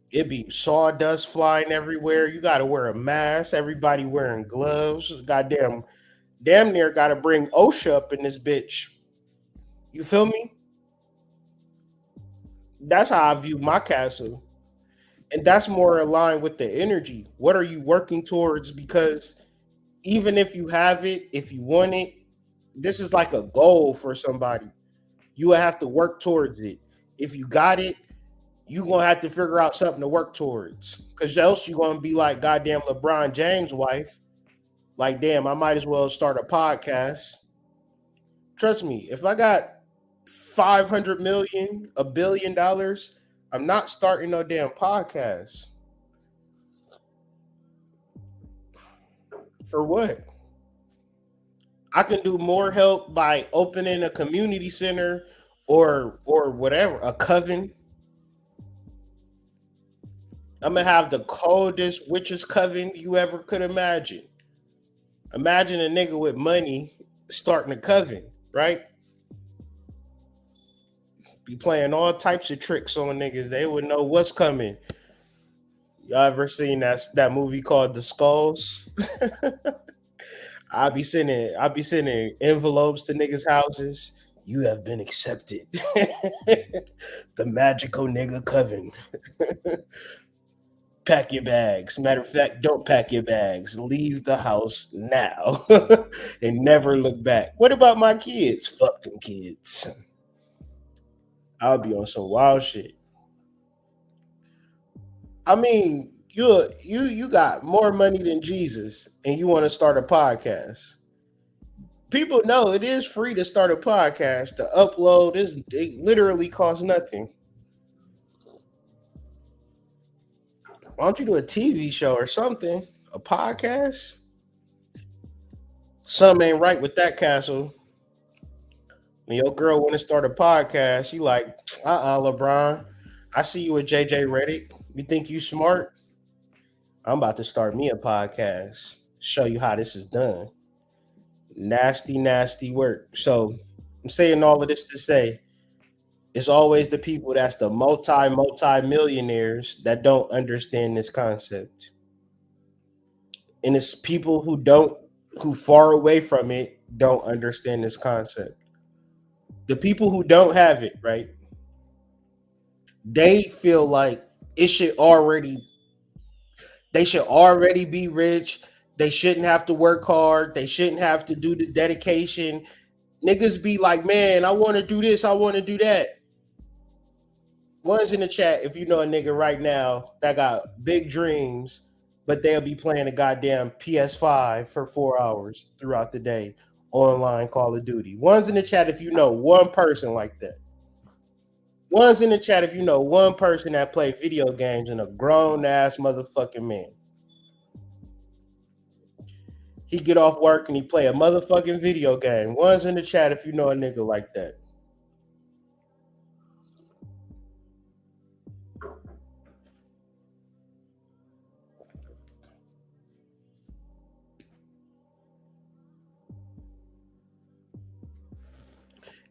It be sawdust flying everywhere. You gotta wear a mask. Everybody wearing gloves. Goddamn, damn near gotta bring OSHA up in this bitch. You feel me? That's how I view my castle. And that's more aligned with the energy. What are you working towards? Because even if you have it, if you want it, this is like a goal for somebody. You will have to work towards it. If you got it, you gonna have to figure out something to work towards. Cause else you're gonna be like goddamn LeBron James' wife. Like, damn, I might as well start a podcast. Trust me, if I got 500 million, $1 billion, I'm not starting no damn podcast. For what? I can do more help by opening a community center or whatever, a coven. I'm gonna have the coldest witches coven you ever could imagine. Imagine a nigga with money starting a coven, right? Be playing all types of tricks on niggas. They would know what's coming. Y'all ever seen that movie called The Skulls? I be sending envelopes to niggas' houses. You have been accepted. The magical nigga coven. Pack your bags. Matter of fact, don't pack your bags. Leave the house now and never look back. What about my kids? Fuck them kids. I'll be on some wild shit. I mean, you got more money than Jesus, and you want to start a podcast. People know it is free to start a podcast. To upload is it literally costs nothing. Why don't you do a TV show or something? A podcast? Something ain't right with that castle. When your girl want to start a podcast, she like, LeBron. I see you with JJ Reddick. You think you smart? I'm about to start me a podcast. Show you how this is done. Nasty, nasty work. So I'm saying all of this to say it's always the people that's the multi millionaires that don't understand this concept. And it's people who far away from it don't understand this concept. The people who don't have it, right? They feel like it should already they should already be rich. They shouldn't have to work hard. They shouldn't have to do the dedication. Niggas be like, man, I want to do this, I want to do that. One's in the chat if you know a nigga right now that got big dreams, but they'll be playing a goddamn PS5 for 4 hours throughout the day, online Call of Duty. One's in the chat if you know one person like that. One's in the chat if you know one person that play video games and a grown ass motherfucking man. He get off work and he play a motherfucking video game. One's in the chat if you know a nigga like that.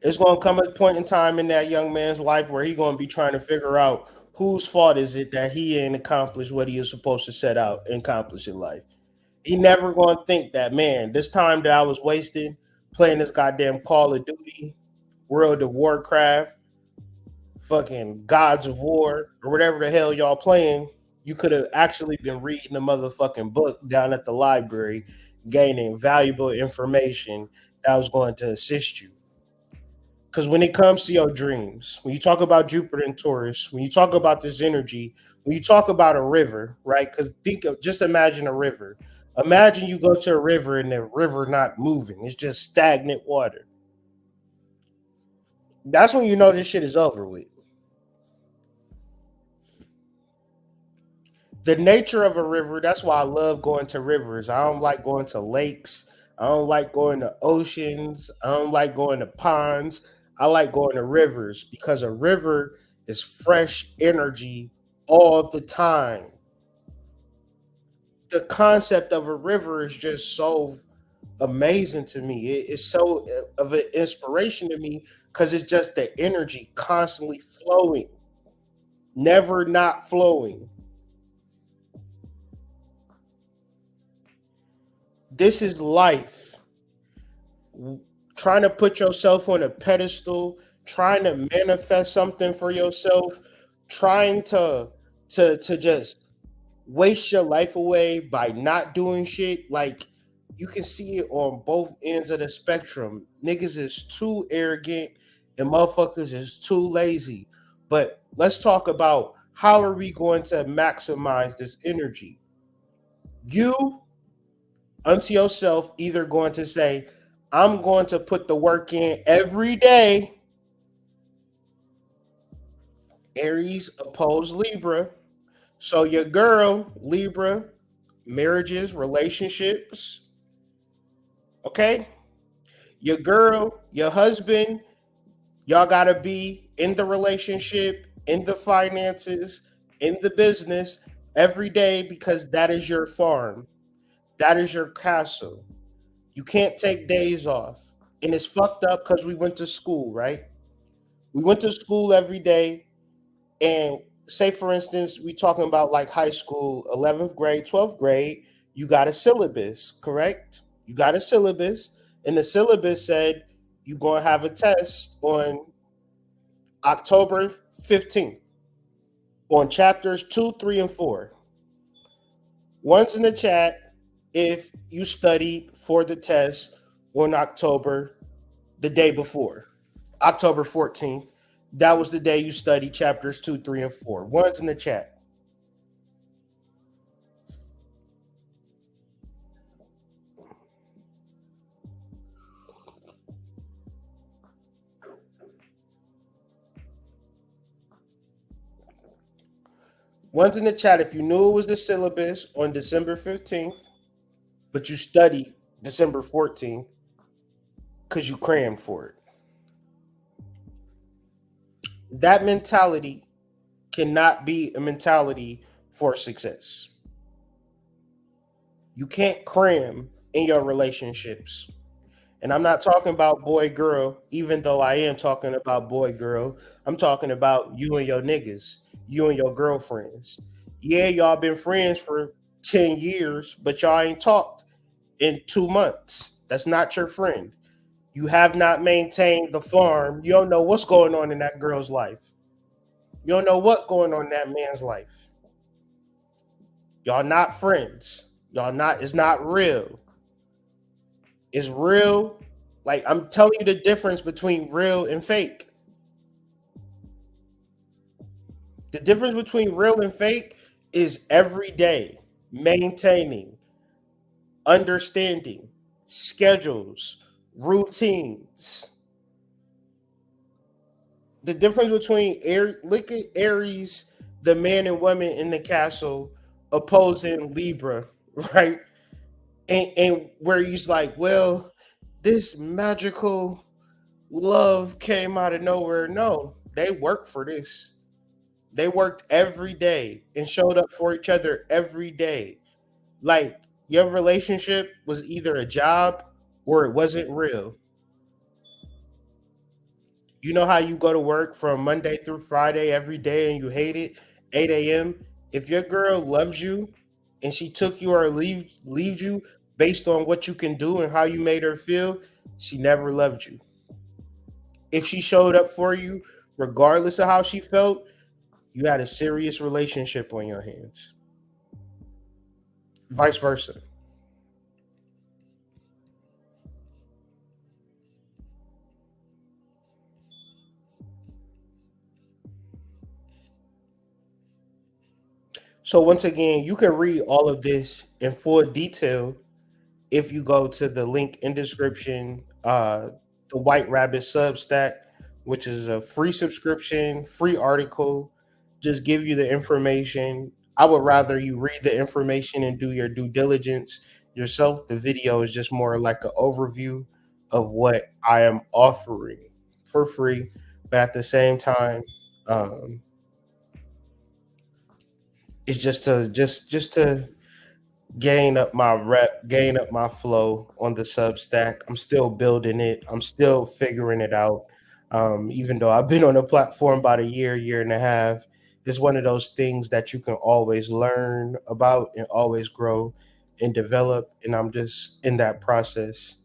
It's going to come a point in time in that young man's life where he's going to be trying to figure out whose fault is it that he ain't accomplished what he is supposed to set out and accomplish in life. He never going to think that, man, this time that I was wasting playing this goddamn Call of Duty, World of Warcraft, fucking Gods of War, or whatever the hell y'all playing, you could have actually been reading a motherfucking book down at the library, gaining valuable information that was going to assist you. Because when it comes to your dreams, when you talk about Jupiter and Taurus, when you talk about this energy, when you talk about a river, right? Because just imagine a river. Imagine you go to a river and the river not moving. It's just stagnant water. That's when you know this shit is over with. The nature of a river, that's why I love going to rivers. I don't like going to lakes. I don't like going to oceans. I don't like going to ponds. I like going to rivers because a river is fresh energy all the time. The concept of a river is just so amazing to me. It's so of an inspiration to me because it's just the energy constantly flowing, never not flowing. This is life. Trying to put yourself on a pedestal, trying to manifest something for yourself, trying to just waste your life away by not doing shit. Like you can see it on both ends of the spectrum. Niggas is too arrogant and motherfuckers is too lazy. But let's talk about how are we going to maximize this energy? You unto yourself either going to say, I'm going to put the work in every day. Aries opposed Libra. So your girl, Libra, marriages, relationships. Okay? Your girl, your husband, y'all got to be in the relationship, in the finances, in the business every day because that is your farm. That is your castle. You can't take days off. And it's fucked up because we went to school, right? We went to school every day. And say, for instance, we talking about like high school, 11th grade, 12th grade, you got a syllabus, correct? You got a syllabus. And the syllabus said you're going to have a test on October 15th on chapters 2, 3, and 4. One's in the chat if you studied for the test on October, the day before, October 14th. That was the day you studied chapters 2, 3, and 4. One's in the chat. One's in the chat if you knew it was the syllabus on December 15th, but you studied December 14th because you crammed for it. That mentality cannot be a mentality for success. You can't cram in your relationships. And I'm not talking about boy girl, even though I am talking about boy girl. I'm talking about you and your niggas, you and your girlfriends. Yeah, y'all been friends for 10 years, but y'all ain't talked in 2 months. That's not your friend. You have not maintained the farm. You don't know what's going on in that girl's life. You don't know what's going on in that man's life. Y'all not friends. Y'all not, it's not real. It's real. Like I'm telling you the difference between real and fake. The difference between real and fake is every day maintaining, understanding, schedules, routines. The difference between look at Aries, the man and woman in the castle, opposing Libra, right? And where he's like, well, this magical love came out of nowhere. No, they worked for this. They worked every day and showed up for each other every day. Like your relationship was either a job or it wasn't real. You know how you go to work from Monday through Friday every day and you hate it, 8 a.m. If your girl loves you and she took you or leaves you based on what you can do and how you made her feel, she never loved you. If she showed up for you, regardless of how she felt, you had a serious relationship on your hands. Vice versa. So once again, you can read all of this in full detail if you go to the link in description, the White Rabbit Substack, which is a free subscription, free article, just give you the information. I would rather you read the information and do your due diligence yourself. The video is just more like an overview of what I am offering for free, but at the same time, um, it's just to gain up my rep, gain up my flow on the Substack. I'm still building it. I'm still figuring it out. Even though I've been on the platform about a year, year and a half, it's one of those things that you can always learn about and always grow and develop. And I'm just in that process.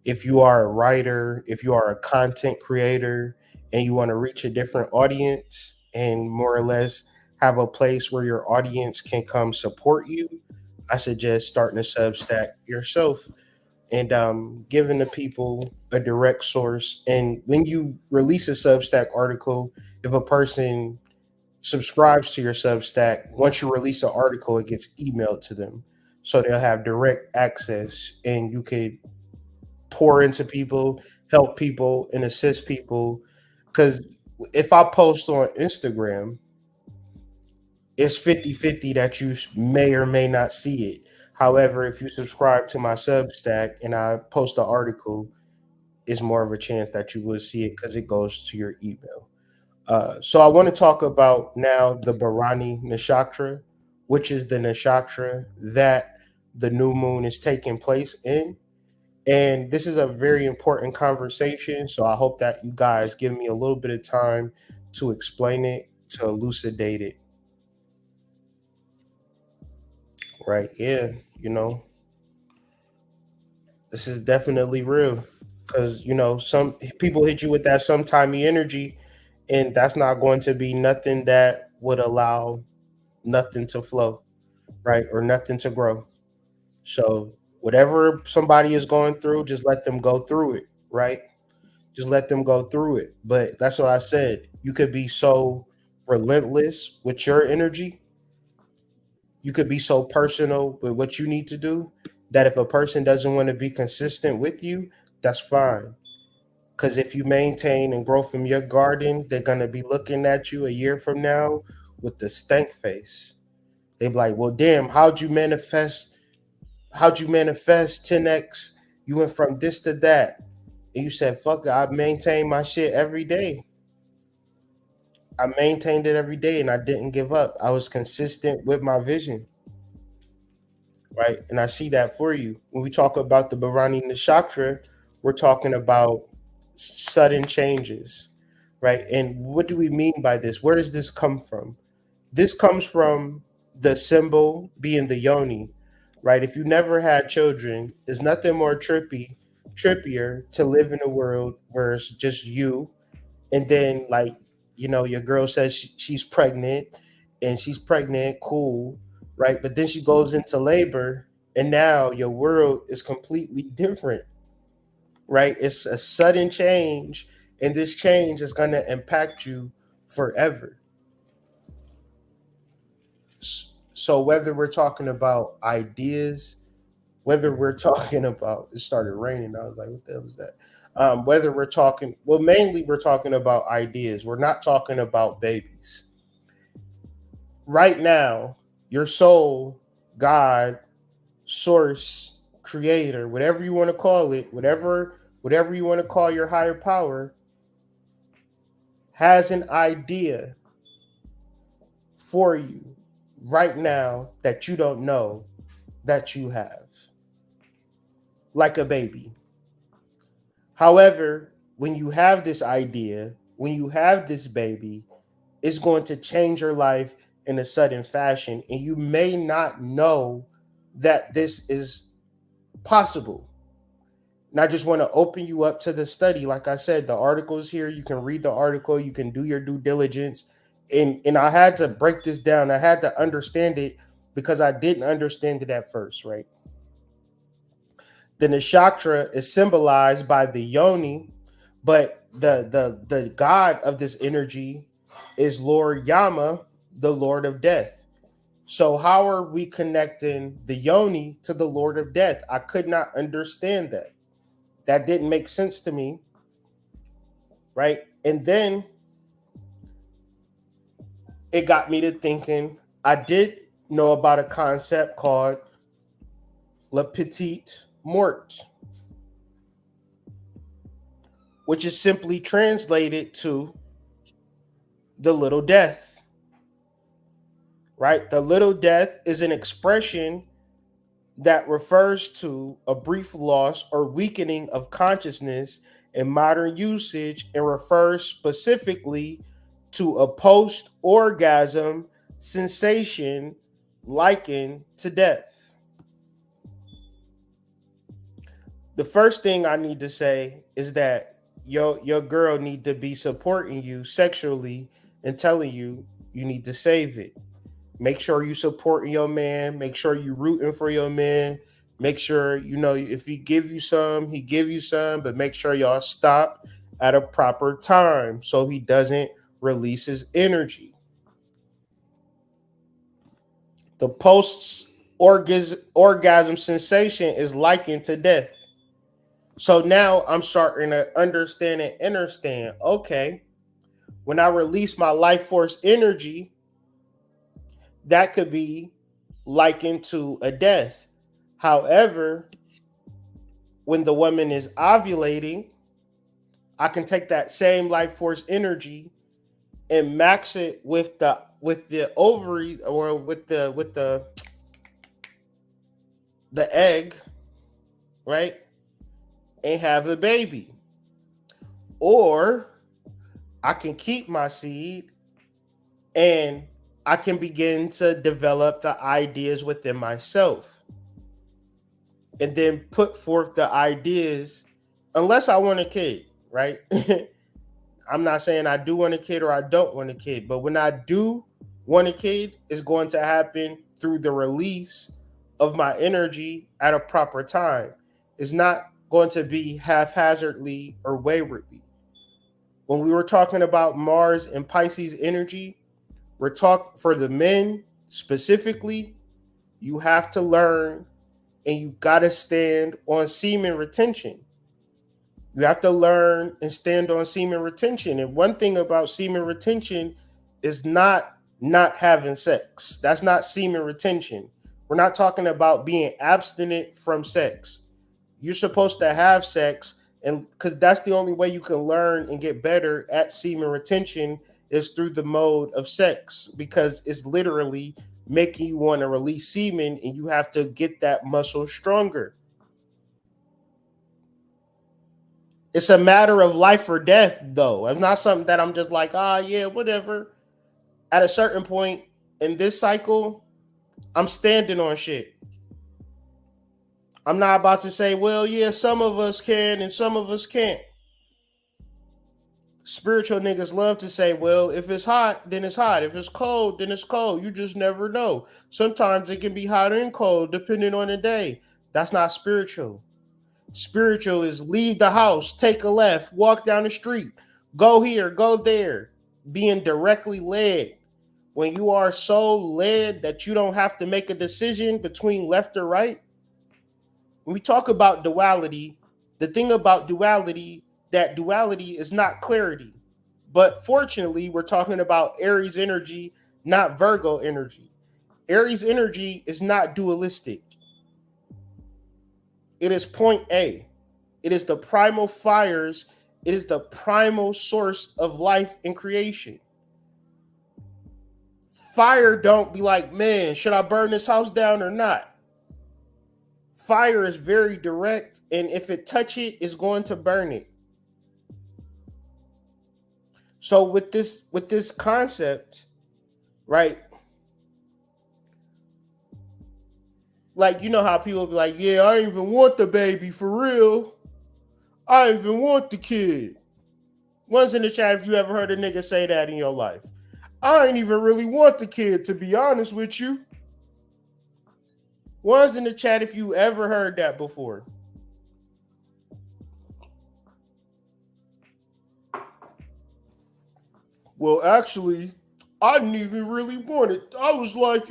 If you are a writer, if you are a content creator, and you want to reach a different audience and more or less have a place where your audience can come support you, I suggest starting a Substack yourself and giving the people a direct source. And when you release a Substack article, if a person subscribes to your Substack, once you release an article, it gets emailed to them. So they'll have direct access and you could pour into people, help people, and assist people. Because if I post on Instagram, it's 50-50 that you may or may not see it. However, if you subscribe to my Substack and I post an article, it's more of a chance that you will see it because it goes to your email. So I want to talk about now the Bharani Nakshatra, which is the nakshatra that the new moon is taking place in. And this is a very important conversation. So I hope that you guys give me a little bit of time to explain it, to elucidate it. Right. Yeah. You know, this is definitely real because, some people hit you with that sometimey energy, and that's not going to be nothing that would allow nothing to flow, right? Or nothing to grow. So, whatever somebody is going through, just let them go through it, right? Just let them go through it. But that's what I said. You could be so relentless with your energy, you could be so personal with what you need to do that if a person doesn't want to be consistent with you, that's fine. Because if you maintain and grow from your garden, they're going to be looking at you a year from now with the stank face. They be like, well, damn, how'd you manifest? How'd you manifest 10x? You went from this to that. And you said, fuck it, I maintain my shit every day. I maintained it every day and I didn't give up. I was consistent with my vision, right? And I see that for you. When we talk about the Bharani Nakshatra, We're talking about sudden changes, right? And what do we mean by this? Where does this come from? This comes from the symbol being the yoni, right? If you never had children, there's nothing more trippier to live in a world where it's just you, and then like, your girl says she's pregnant, and she's pregnant, cool, right? But then she goes into labor, and now your world is completely different, right? It's a sudden change, and this change is going to impact you forever. So whether we're talking about ideas, whether we're talking about, it started raining. I was like, what the hell is that? Whether we're talking, well, mainly we're talking about ideas. We're not talking about babies. Right now, your soul, God, source, creator, whatever you want to call it, whatever you want to call your higher power, has an idea for you right now that you don't know that you have, like a baby. However, when you have this idea, when you have this baby, it's going to change your life in a sudden fashion, and you may not know that this is possible. And I just want to open you up to the study. Like I said, the article is here. You can read the article. You can do your due diligence. And I had to break this down. I had to understand it because I didn't understand it at first, right? The nakshatra is symbolized by the yoni, but the god of this energy is Lord Yama, the Lord of Death. So how are we connecting the yoni to the Lord of Death? I could not understand that. That didn't make sense to me, right? And then it got me to thinking. I did know about a concept called La Petite Mort, which is simply translated to the little death, right? The little death is an expression that refers to a brief loss or weakening of consciousness in modern usage, and refers specifically to a post orgasm sensation likened to death. The first thing I need to say is that your girl need to be supporting you sexually and telling you you need to save it. Make sure you supporting your man. Make sure you rooting for your man. Make sure, if he give you some, he give you some, but make sure y'all stop at a proper time so he doesn't release his energy. The post orgasm sensation is likened to death. So now I'm starting to understand and understand, okay, when I release my life force energy, that could be likened to a death. However, when the woman is ovulating, I can take that same life force energy and max it with the ovary, or with the egg, right? And have a baby. Or I can keep my seed, and I can begin to develop the ideas within myself, and then put forth the ideas, unless I want a kid, right? I'm not saying I do want a kid or I don't want a kid, but when I do want a kid, it's going to happen through the release of my energy at a proper time. It's not going to be haphazardly or waywardly. When we were talking about Mars and Pisces energy, we're talking for the men specifically, you have to learn, and you got to stand on semen retention. You have to learn and stand on semen retention. And one thing about semen retention is not having sex. That's not semen retention. We're not talking about being abstinent from sex. You're supposed to have sex, and because that's the only way you can learn and get better at semen retention is through the mode of sex, because it's literally making you want to release semen, and you have to get that muscle stronger. It's a matter of life or death, though. It's not something that I'm just like, yeah, whatever. At a certain point in this cycle, I'm standing on shit. I'm not about to say, well, yeah, some of us can and some of us can't. Spiritual niggas love to say, well, if it's hot, then it's hot. If it's cold, then it's cold. You just never know. Sometimes it can be hot and cold depending on the day. That's not spiritual. Spiritual is leave the house, take a left, walk down the street, go here, go there, being directly led. When you are so led that you don't have to make a decision between left or right. When we talk about duality, the thing about duality, that duality is not clarity. But fortunately, we're talking about Aries energy, not Virgo energy. Aries energy is not dualistic. It is point A. It is the primal fires. It is the primal source of life and creation. Fire don't be like, man, should I burn this house down or not? Fire is very direct, and if it touch it, it's going to burn it. So with this concept, right? Like, you know how people be like, yeah, I don't even want the baby for real. I don't even want the kid. One's in the chat if you ever heard a nigga say that in your life. I ain't even really want the kid, to be honest with you. One's in the chat if you ever heard that before. Well, actually, I didn't even really want it. I was like,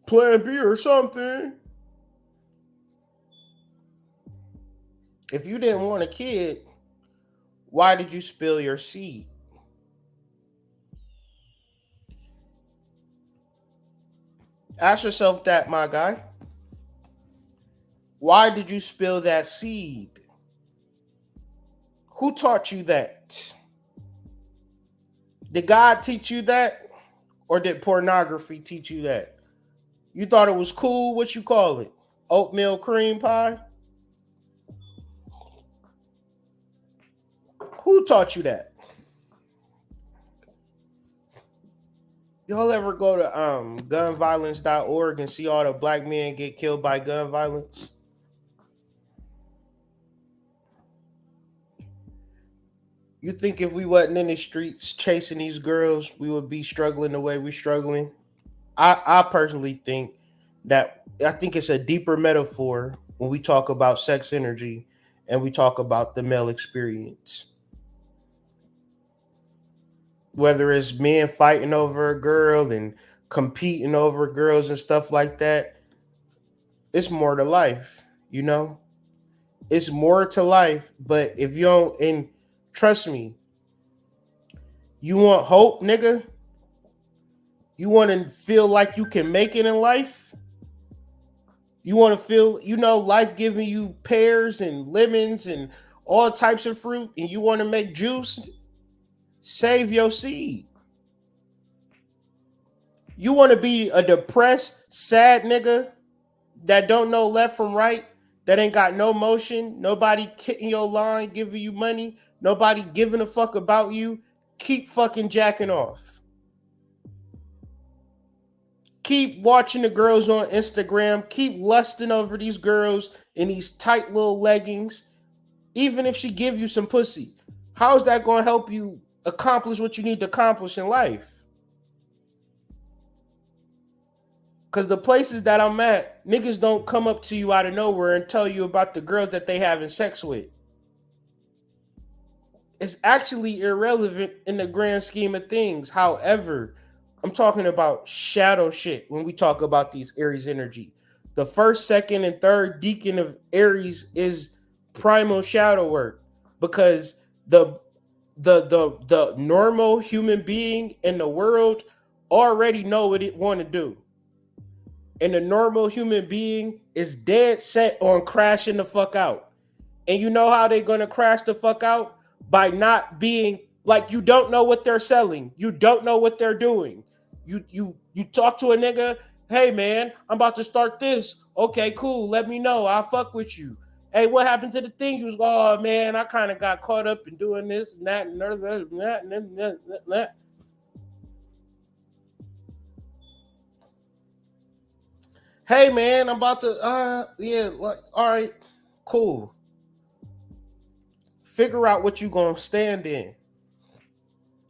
plan B or something. If you didn't want a kid, why did you spill your seed? Ask yourself that, my guy. Why did you spill that seed? Who taught you that? Did God teach you that? Or did pornography teach you that? You thought it was cool? What you call it? Oatmeal cream pie? Who taught you that? Y'all ever go to gunviolence.org and see all the black men get killed by gun violence? You think if we wasn't in the streets chasing these girls, we would be struggling the way we're struggling? I personally think that I think it's a deeper metaphor when we talk about sex energy and we talk about the male experience. Whether it's men fighting over a girl and competing over girls and stuff like that, it's more to life, It's more to life, but if you don't, and trust me, you want hope, nigga? You want to feel like you can make it in life? You want to feel, life giving you pears and lemons and all types of fruit, and you want to make juice? Save your seed. You want to be a depressed, sad nigga that don't know left from right, that ain't got no motion, nobody hitting your line, giving you money, nobody giving a fuck about you? Keep fucking jacking off. Keep watching the girls on Instagram. Keep lusting over these girls in these tight little leggings. Even if she give you some pussy, how is that going to help you accomplish what you need to accomplish in life? Because the places that I'm at, niggas don't come up to you out of nowhere and tell you about the girls that they having sex with. It's actually irrelevant in the grand scheme of things. However, I'm talking about shadow shit when we talk about these Aries energy. The first, second, and third decan of Aries is primal shadow work, because the normal human being in the world already know what it want to do. And the normal human being is dead set on crashing the fuck out. And you know how they're going to crash the fuck out? By not being like, you don't know what they're selling. You don't know what they're doing. You talk to a nigga, hey man, I'm about to start this. Okay, cool. Let me know. I'll fuck with you. Hey, what happened to the thing? You was, oh man, I kind of got caught up in doing this and that and that and that. Hey man, I'm about to all right, cool. Figure out what you gonna stand in.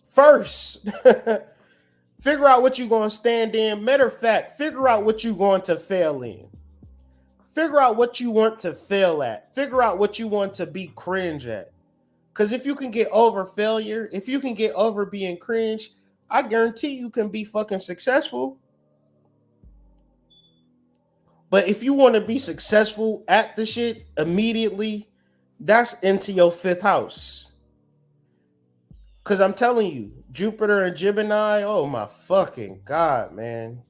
First, figure out what you gonna stand in. Matter of fact, figure out what you going to fail in. Figure out what you want to fail at. Figure out what you want to be cringe at. Because if you can get over failure, if you can get over being cringe, I guarantee you can be fucking successful. But if you want to be successful at the shit immediately, that's into your fifth house. Because I'm telling you, Jupiter and Gemini, oh my fucking God, man.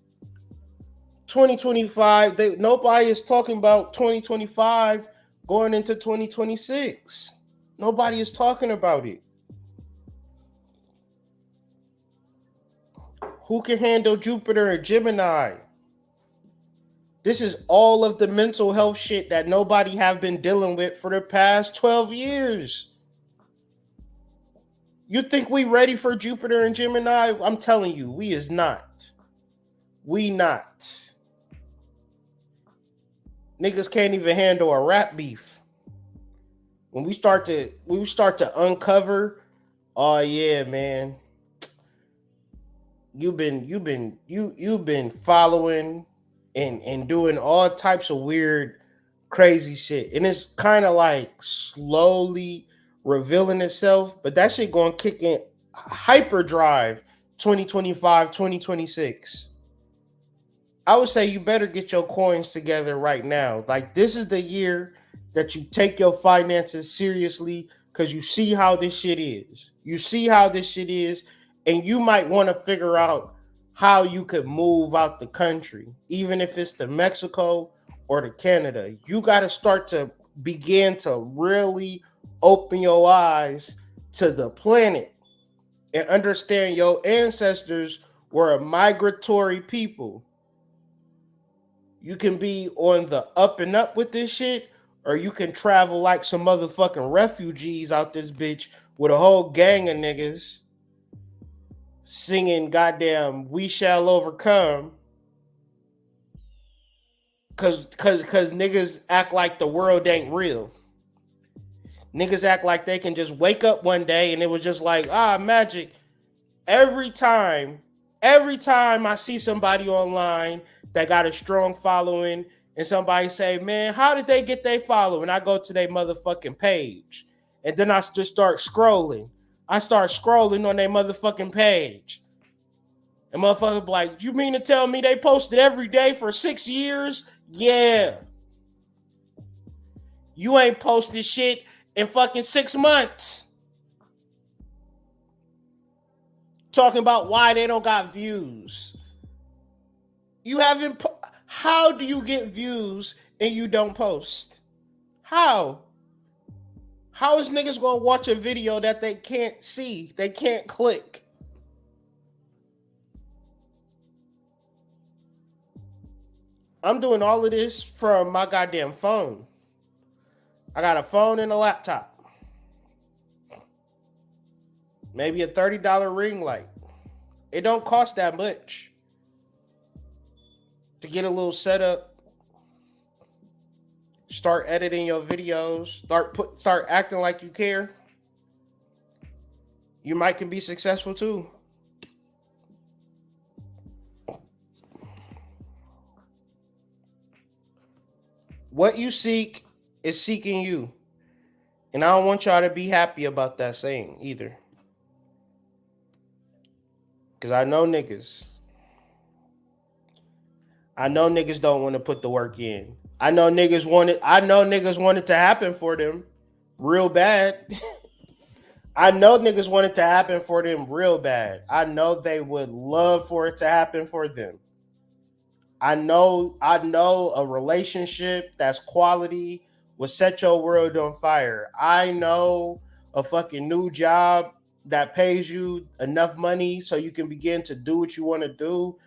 2025, nobody is talking about 2025 going into 2026. Nobody is talking about it. Who can handle Jupiter and Gemini? This is all of the mental health shit that nobody have been dealing with for the past 12 years. You think we ready for Jupiter and Gemini? I'm telling you, we is not. We not. Niggas can't even handle a rap beef. When we start to uncover, oh yeah, man. You've been following and doing all types of weird, crazy shit. And it's kind of like slowly revealing itself, but that shit going to kick in hyperdrive 2025, 2026. I would say you better get your coins together right now. Like, this is the year that you take your finances seriously because you see how this shit is. You see how this shit is, and you might want to figure out how you could move out the country, even if it's to Mexico or to Canada. You got to start to begin to really open your eyes to the planet and understand your ancestors were a migratory people. You can be on the up and up with this shit, or you can travel like some motherfucking refugees out this bitch with a whole gang of niggas singing goddamn "We Shall Overcome" cause niggas act like the world ain't real. Niggas act like they can just wake up one day and it was just like, magic. Every time I see somebody online that got a strong following and somebody say, man, how did they get their following? I go to their motherfucking page. And then I just start scrolling. I start scrolling on their motherfucking page. And motherfuckers be like, you mean to tell me they posted every day for 6 years? Yeah. You ain't posted shit in fucking 6 months. Talking about why they don't got views. You haven't. How do you get views and you don't post? How? How is niggas gonna watch a video that they can't see? They can't click. I'm doing all of this from my goddamn phone. I got a phone and a laptop. Maybe a $30 ring light. It don't cost that much to get a little setup. Start editing your videos. Start acting like you care. You might can be successful too. What you seek is seeking you. And I don't want y'all to be happy about that saying either. Because I know niggas. I know niggas don't want to put the work in. I know niggas want it to happen for them real bad. I know niggas want it to happen for them real bad. I know they would love for it to happen for them. I know a relationship that's quality will set your world on fire. I know a fucking new job that pays you enough money so you can begin to do what you want to do.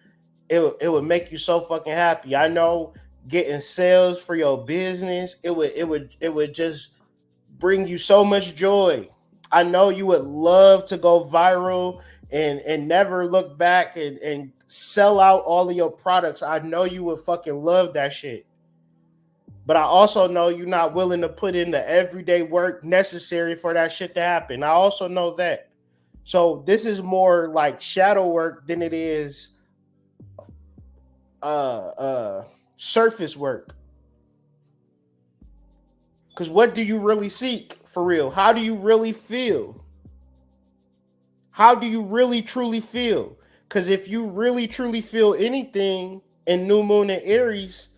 It would make you so fucking happy. I know getting sales for your business. It would just bring you so much joy. I know you would love to go viral and never look back and sell out all of your products. I know you would fucking love that shit. But I also know you're not willing to put in the everyday work necessary for that shit to happen. I also know that. So this is more like shadow work than it is uh uh surface work. Because what do you really seek for real? How do you really feel? How do you really truly feel? Because if you really truly feel anything in new moon and Aries,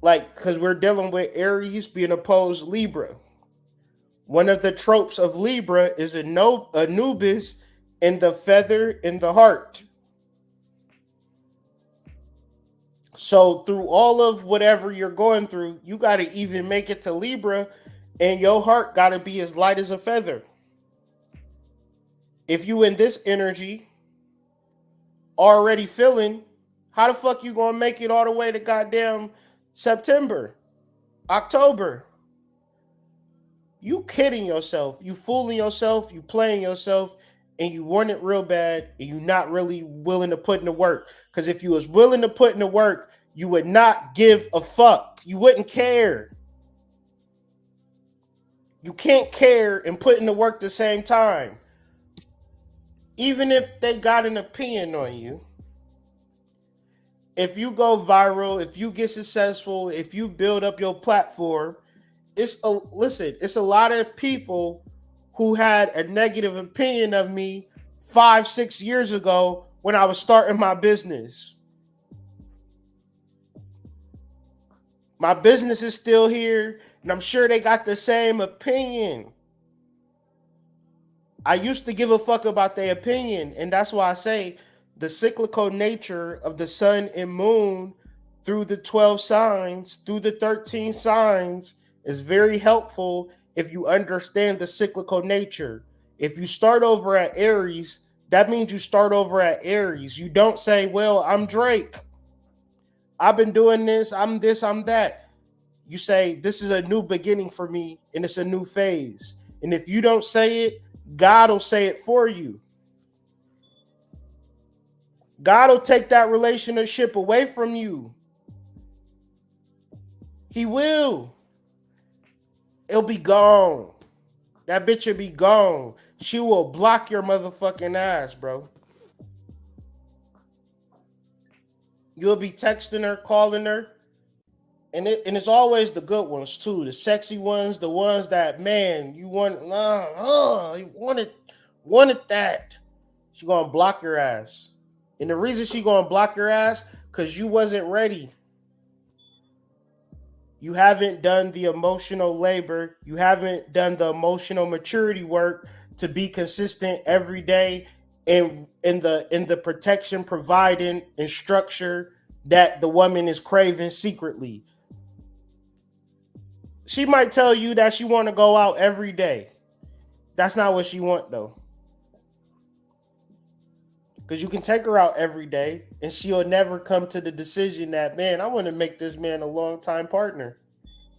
like, because we're dealing with Aries being opposed Libra. One of the tropes of Libra is Anubis in the feather in the heart. So through all of whatever you're going through, you got to even make it to Libra, and your heart got to be as light as a feather. If you in this energy already feeling, how the fuck you gonna make it all the way to goddamn September, October? You kidding yourself, you fooling yourself, you playing yourself, and you want it real bad, and you not really willing to put in the work. Because if you was willing to put in the work, you would not give a fuck. You wouldn't care. You can't care and put in the work at the same time. Even if they got an opinion on you, if you go viral, if you get successful, if you build up your platform, it's a lot of people who had a negative opinion of me 5-6 years ago when I was starting my business. My business is still here, and I'm sure they got the same opinion. I used to give a fuck about their opinion, and that's why I say the cyclical nature of the sun and moon through the 12 signs, through the 13 signs, is very helpful if you understand the cyclical nature. If you start over at Aries, that means you start over at Aries. You don't say, well, I'm Drake. I've been doing this, I'm that. You say, this is a new beginning for me, and it's a new phase. And if you don't say it, God will say it for you. God will take that relationship away from you. He will. It'll be gone. That bitch will be gone. She will block your motherfucking ass, bro. You'll be texting her, calling her. And it's always the good ones too. The sexy ones, the ones that, man, you you wanted that. She gonna block your ass. And the reason she gonna block your ass, because you wasn't ready. You haven't done the emotional labor. You haven't done the emotional maturity work to be consistent every day in the protection providing and structure that the woman is craving secretly. She might tell you that she want to go out every day. That's not what she want though. Because you can take her out every day and she'll never come to the decision that, man, I want to make this man a long-time partner.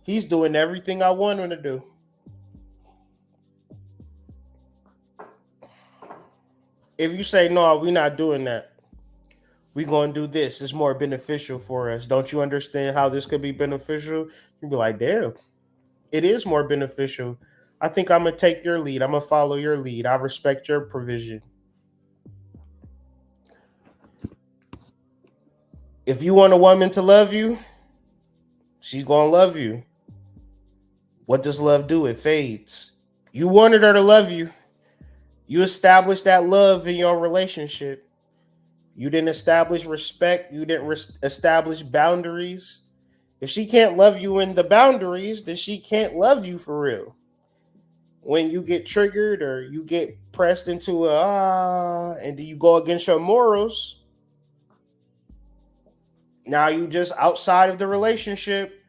He's doing everything I want him to do. If you say, no, we're not doing that, we're going to do this. It's more beneficial for us. Don't you understand how this could be beneficial? You'd be like, damn, it is more beneficial. I think I'm going to take your lead. I'm going to follow your lead. I respect your provision. If you want a woman to love you, she's going to love you. What does love do? It fades. You wanted her to love you. You established that love in your relationship. You didn't establish respect. You didn't establish boundaries. If she can't love you in the boundaries, then she can't love you for real. When you get triggered or you get pressed into and you go against your morals, now you just outside of the relationship,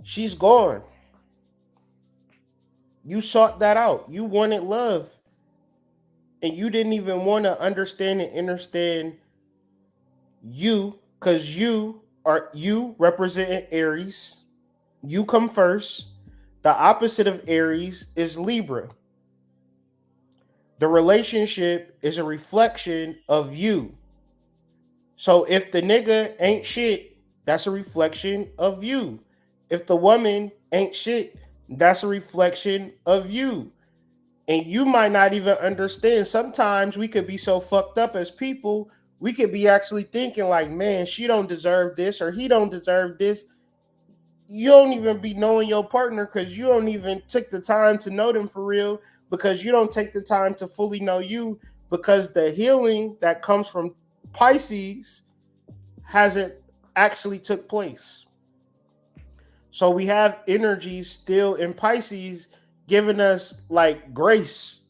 she's gone. You sought that out. You wanted love. And you didn't even want to understand and understand you, because you you representing Aries. You come first. The opposite of Aries is Libra. The relationship is a reflection of you. So if the nigga ain't shit, that's a reflection of you. If the woman ain't shit, that's a reflection of you. And you might not even understand. Sometimes we could be so fucked up as people, we could be actually thinking like, man, she don't deserve this or he don't deserve this. You don't even be knowing your partner because you don't even take the time to know them for real, because you don't take the time to fully know you, because the healing that comes from Pisces hasn't actually took place. So we have energy still in Pisces giving us like grace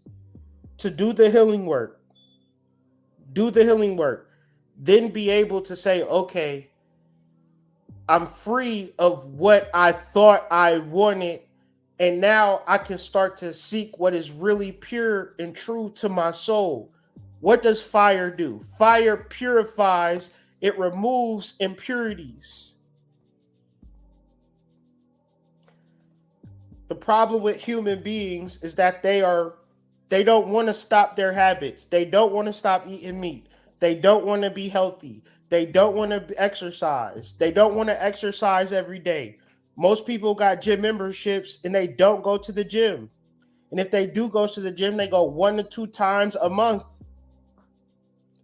to do the healing work. Do the healing work. Then be able to say, okay, I'm free of what I thought I wanted. And now I can start to seek what is really pure and true to my soul. What does fire do? Fire purifies, it removes impurities. The problem with human beings is that they don't want to stop their habits. They don't want to stop eating meat. They don't want to be healthy. They don't want to exercise. They don't want to exercise every day. Most people got gym memberships and they don't go to the gym. And if they do go to the gym, they go 1 to 2 times a month.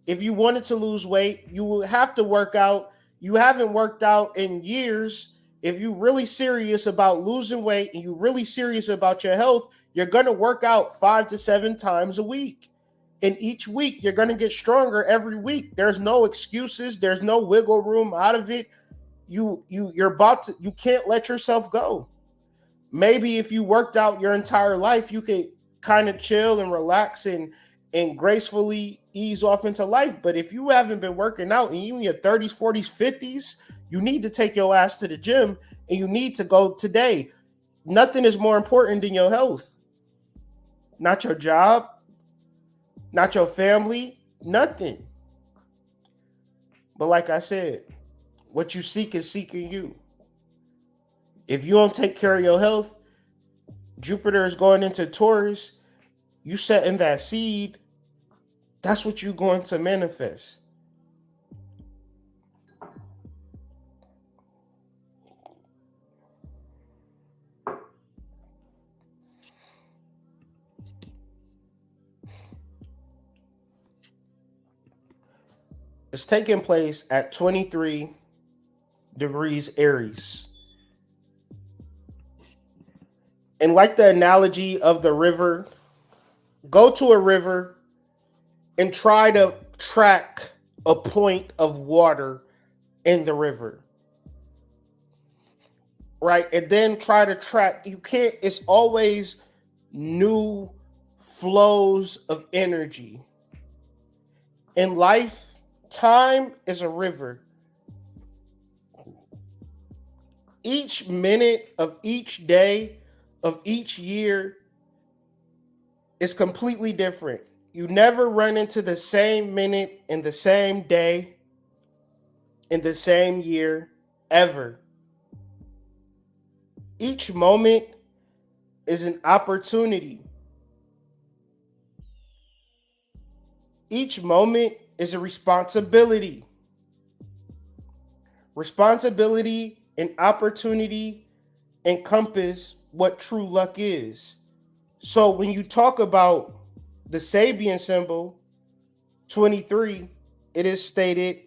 If you wanted to lose weight, you will have to work out. You haven't worked out in years. If you're really serious about losing weight and you're really serious about your health, you're going to work out 5 to 7 times a week. And each week, you're going to get stronger every week. There's no excuses. There's no wiggle room out of it. You can't let yourself go. Maybe if you worked out your entire life, you could kind of chill and relax and gracefully ease off into life. But if you haven't been working out and you in your 30s, 40s, 50s, you need to take your ass to the gym and you need to go today. Nothing is more important than your health. Not your job, not your family, nothing. But like I said, what you seek is seeking you. If you don't take care of your health, Jupiter is going into Taurus, you setting that seed, that's what you're going to manifest. It's taking place at 23 degrees Aries. And like the analogy of the river, go to a river and try to track a point of water in the river. Right? And then try to track, you can't, it's always new flows of energy. In life, time is a river. Each minute of each day of each year is completely different. You never run into the same minute in the same day in the same year ever. Each moment is an opportunity. Each moment is a responsibility. Responsibility and opportunity encompass what true luck is. So when you talk about the Sabian symbol, 23, it is stated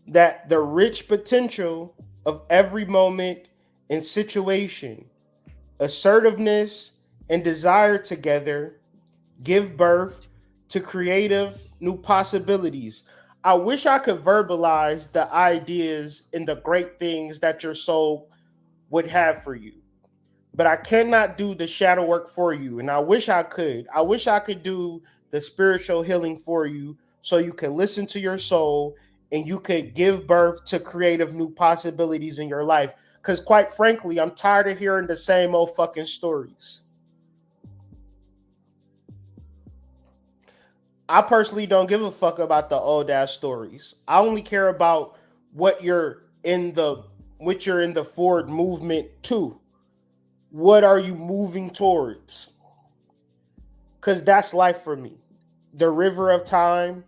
that the rich potential of every moment and situation, assertiveness and desire together give birth to creative new possibilities. I wish I could verbalize the ideas and the great things that your soul would have for you, but I cannot do the shadow work for you. And I wish I could. I wish I could do the spiritual healing for you so you can listen to your soul and you could give birth to creative new possibilities in your life. Because quite frankly, I'm tired of hearing the same old fucking stories. I personally don't give a fuck about the old ass stories. I only care about what you're in the forward movement to. What are you moving towards? Because that's life for me. The river of time,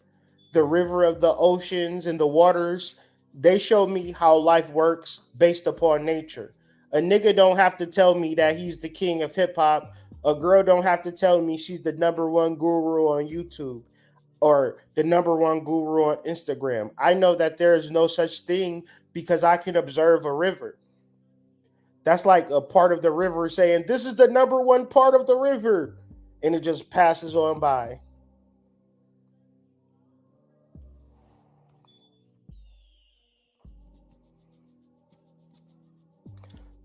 the river of the oceans and the waters, they show me how life works based upon nature. A nigga don't have to tell me that he's the king of hip hop. A girl don't have to tell me she's the number one guru on YouTube or the number one guru on Instagram. I know that there is no such thing because I can observe a river. That's like a part of the river saying, this is the number one part of the river. And it just passes on by.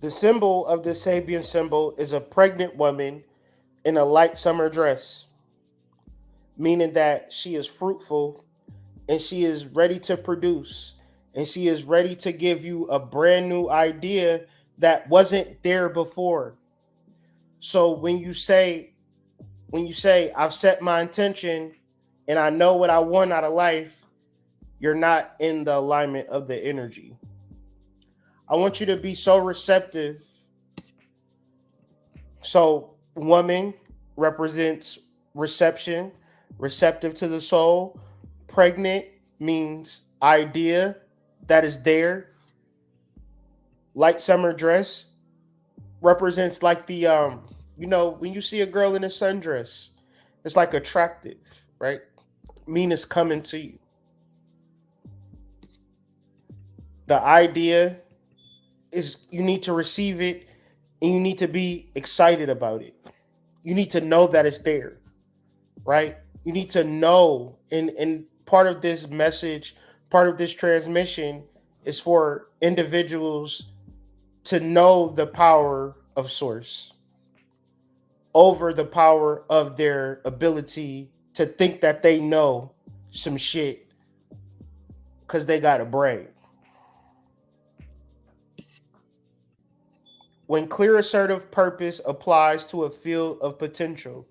The symbol of this Sabian symbol is a pregnant woman in a light summer dress, meaning that she is fruitful and she is ready to produce and she is ready to give you a brand new idea that wasn't there before. So when you say I've set my intention and I know what I want out of life, you're not in the alignment of the energy. I want you to be so receptive. So woman represents reception, receptive to the soul. Pregnant means idea that is there. Light summer dress represents like the when you see a girl in a sundress, it's like attractive, right? Mean it's coming to you. The idea is you need to receive it and you need to be excited about it. You need to know that it's there, right? You need to know, and part of this message, part of this transmission is for individuals to know the power of source over the power of their ability to think that they know some shit because they got a brain. When clear assertive purpose applies to a field of potential.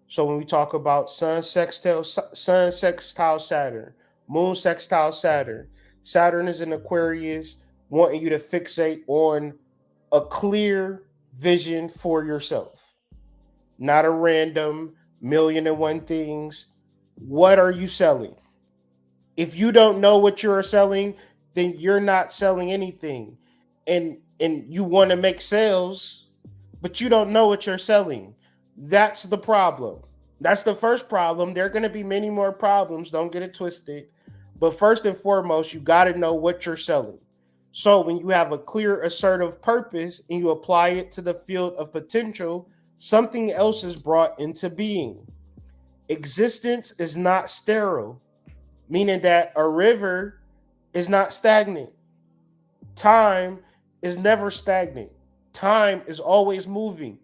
So when we talk about sun sextile Saturn, moon sextile Saturn, Saturn is in Aquarius, wanting you to fixate on a clear vision for yourself, not a random million and one things. What are you selling? If you don't know what you're selling, then you're not selling anything. And you want to make sales, but you don't know what you're selling. That's the problem. That's the first problem. There are going to be many more problems. Don't get it twisted. But first and foremost, you got to know what you're selling. So when you have a clear, assertive purpose and you apply it to the field of potential, something else is brought into being. Existence is not sterile, meaning that a river is not stagnant. Time is never stagnant. Time is always moving.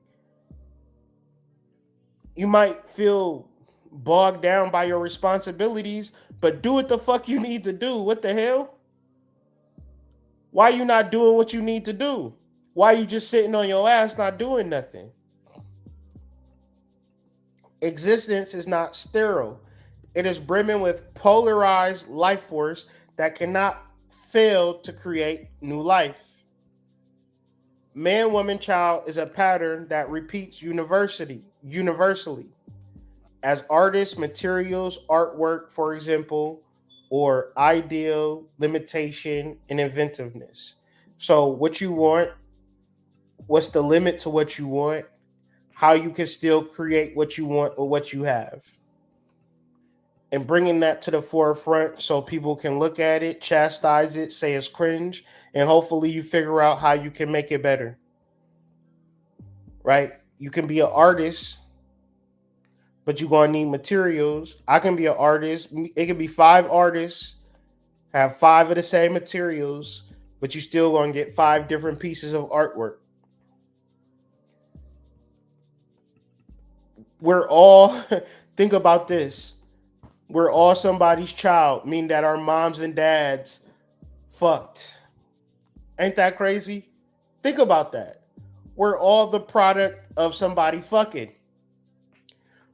You might feel bogged down by your responsibilities, but do what the fuck you need to do. What the hell? Why you not doing what you need to do? Why you just sitting on your ass not doing nothing? Existence is not sterile. It is brimming with polarized life force that cannot fail to create new life. Man, woman, child is a pattern that repeats universally. As artists, materials, artwork, for example, or ideal, limitation, and inventiveness. So what you want, what's the limit to what you want, how you can still create what you want or what you have. And bringing that to the forefront so people can look at it, chastise it, say it's cringe, and hopefully you figure out how you can make it better. Right? You can be an artist, but you're going to need materials. I can be an artist. It can be 5 artists, have 5 of the same materials, but you still going to get 5 different pieces of artwork. We're all, think about this. We're all somebody's child, meaning that our moms and dads fucked. Ain't that crazy? Think about that. We're all the product of somebody fucking.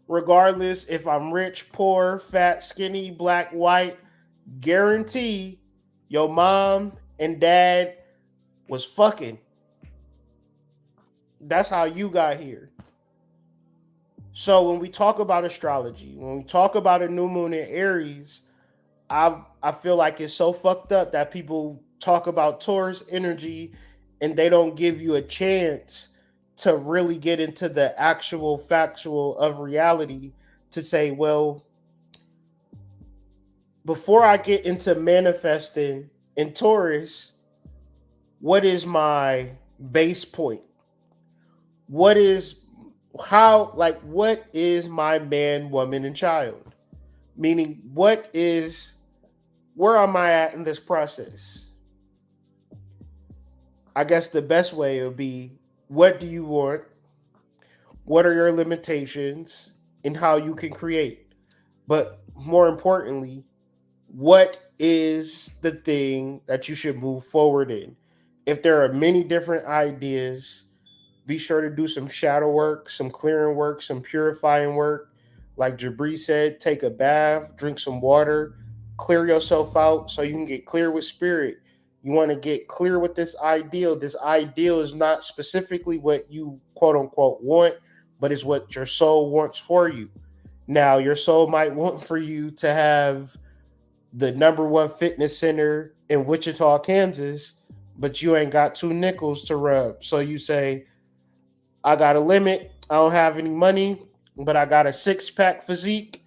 regardless if I'm rich, poor, fat, skinny, black, white, guarantee your mom and dad was fucking. That's how you got here. So when we talk about astrology, when we talk about a new moon in Aries, I feel like it's so fucked up that people talk about Taurus energy and they don't give you a chance to really get into the actual factual of reality to say, well, before I get into manifesting in Taurus, what is my base point? What is what is my man, woman, and child? Meaning, where am I at in this process? I guess the best way would be, what do you want? What are your limitations and how you can create? But more importantly, what is the thing that you should move forward in? If there are many different ideas, be sure to do some shadow work, some clearing work, some purifying work. Like Jabri said, take a bath, drink some water, clear yourself out so you can get clear with spirit. You want to get clear with this ideal. This ideal is not specifically what you quote unquote want, but is what your soul wants for you. Now, your soul might want for you to have the number one fitness center in Wichita, Kansas, but you ain't got two nickels to rub. So you say, I got a limit. I don't have any money, but I got a six-pack physique,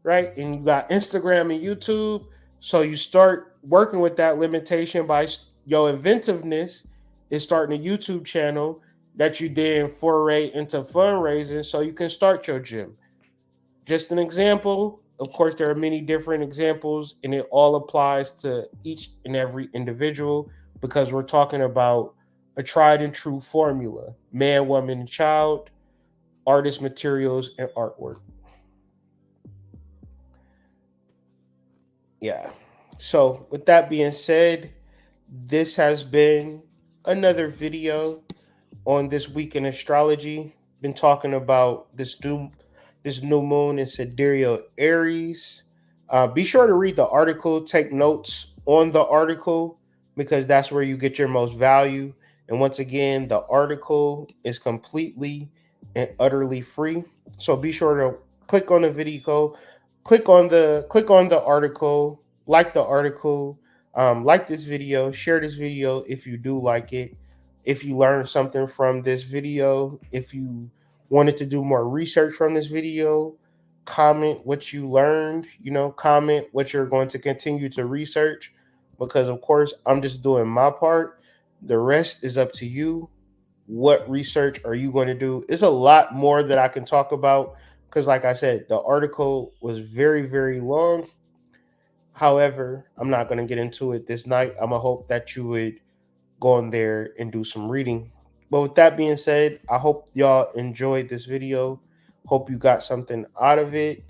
right? And you got Instagram and YouTube. So you start working with that limitation by your inventiveness is starting a YouTube channel that you then foray into fundraising so you can start your gym. Just an example. Of course, there are many different examples, and it all applies to each and every individual because we're talking about a tried and true formula: man, woman, and child, artist materials, and artwork. Yeah. So, with that being said, this has been another video on this week in astrology. Been talking about this new moon in sidereal Aries. Be sure to read the article, take notes on the article because that's where you get your most value. And once again, the article is completely and utterly free. So be sure to click on the video, click on the article, like the article, like this video, share this video if you do like it. If you learned something from this video, if you wanted to do more research from this video, comment what you learned, comment what you're going to continue to research because of course I'm just doing my part. The rest is up to you. What research are you going to do? It's a lot more that I can talk about because like I said, the article was very, very long. However, I'm not going to get into it this night. I'm going to hope that you would go on there and do some reading. But with that being said, I hope y'all enjoyed this video. Hope you got something out of it.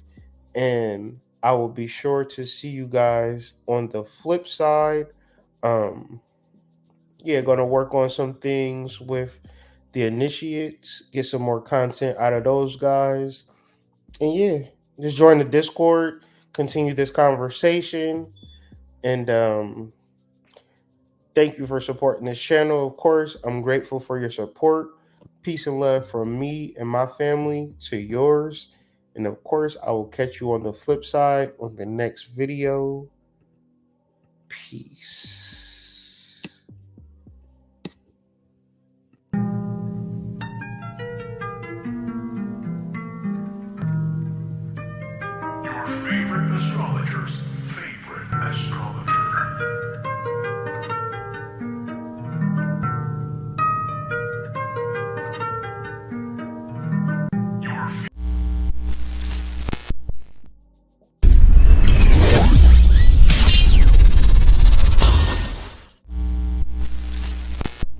And I will be sure to see you guys on the flip side. Going to work on some things with the initiates, get some more content out of those guys. And just join the Discord, continue this conversation. And thank you for supporting this channel. Of course, I'm grateful for your support. Peace and love from me and my family to yours. And of course, I will catch you on the flip side on the next video. Peace. Your favorite astrologer's favorite astrologer.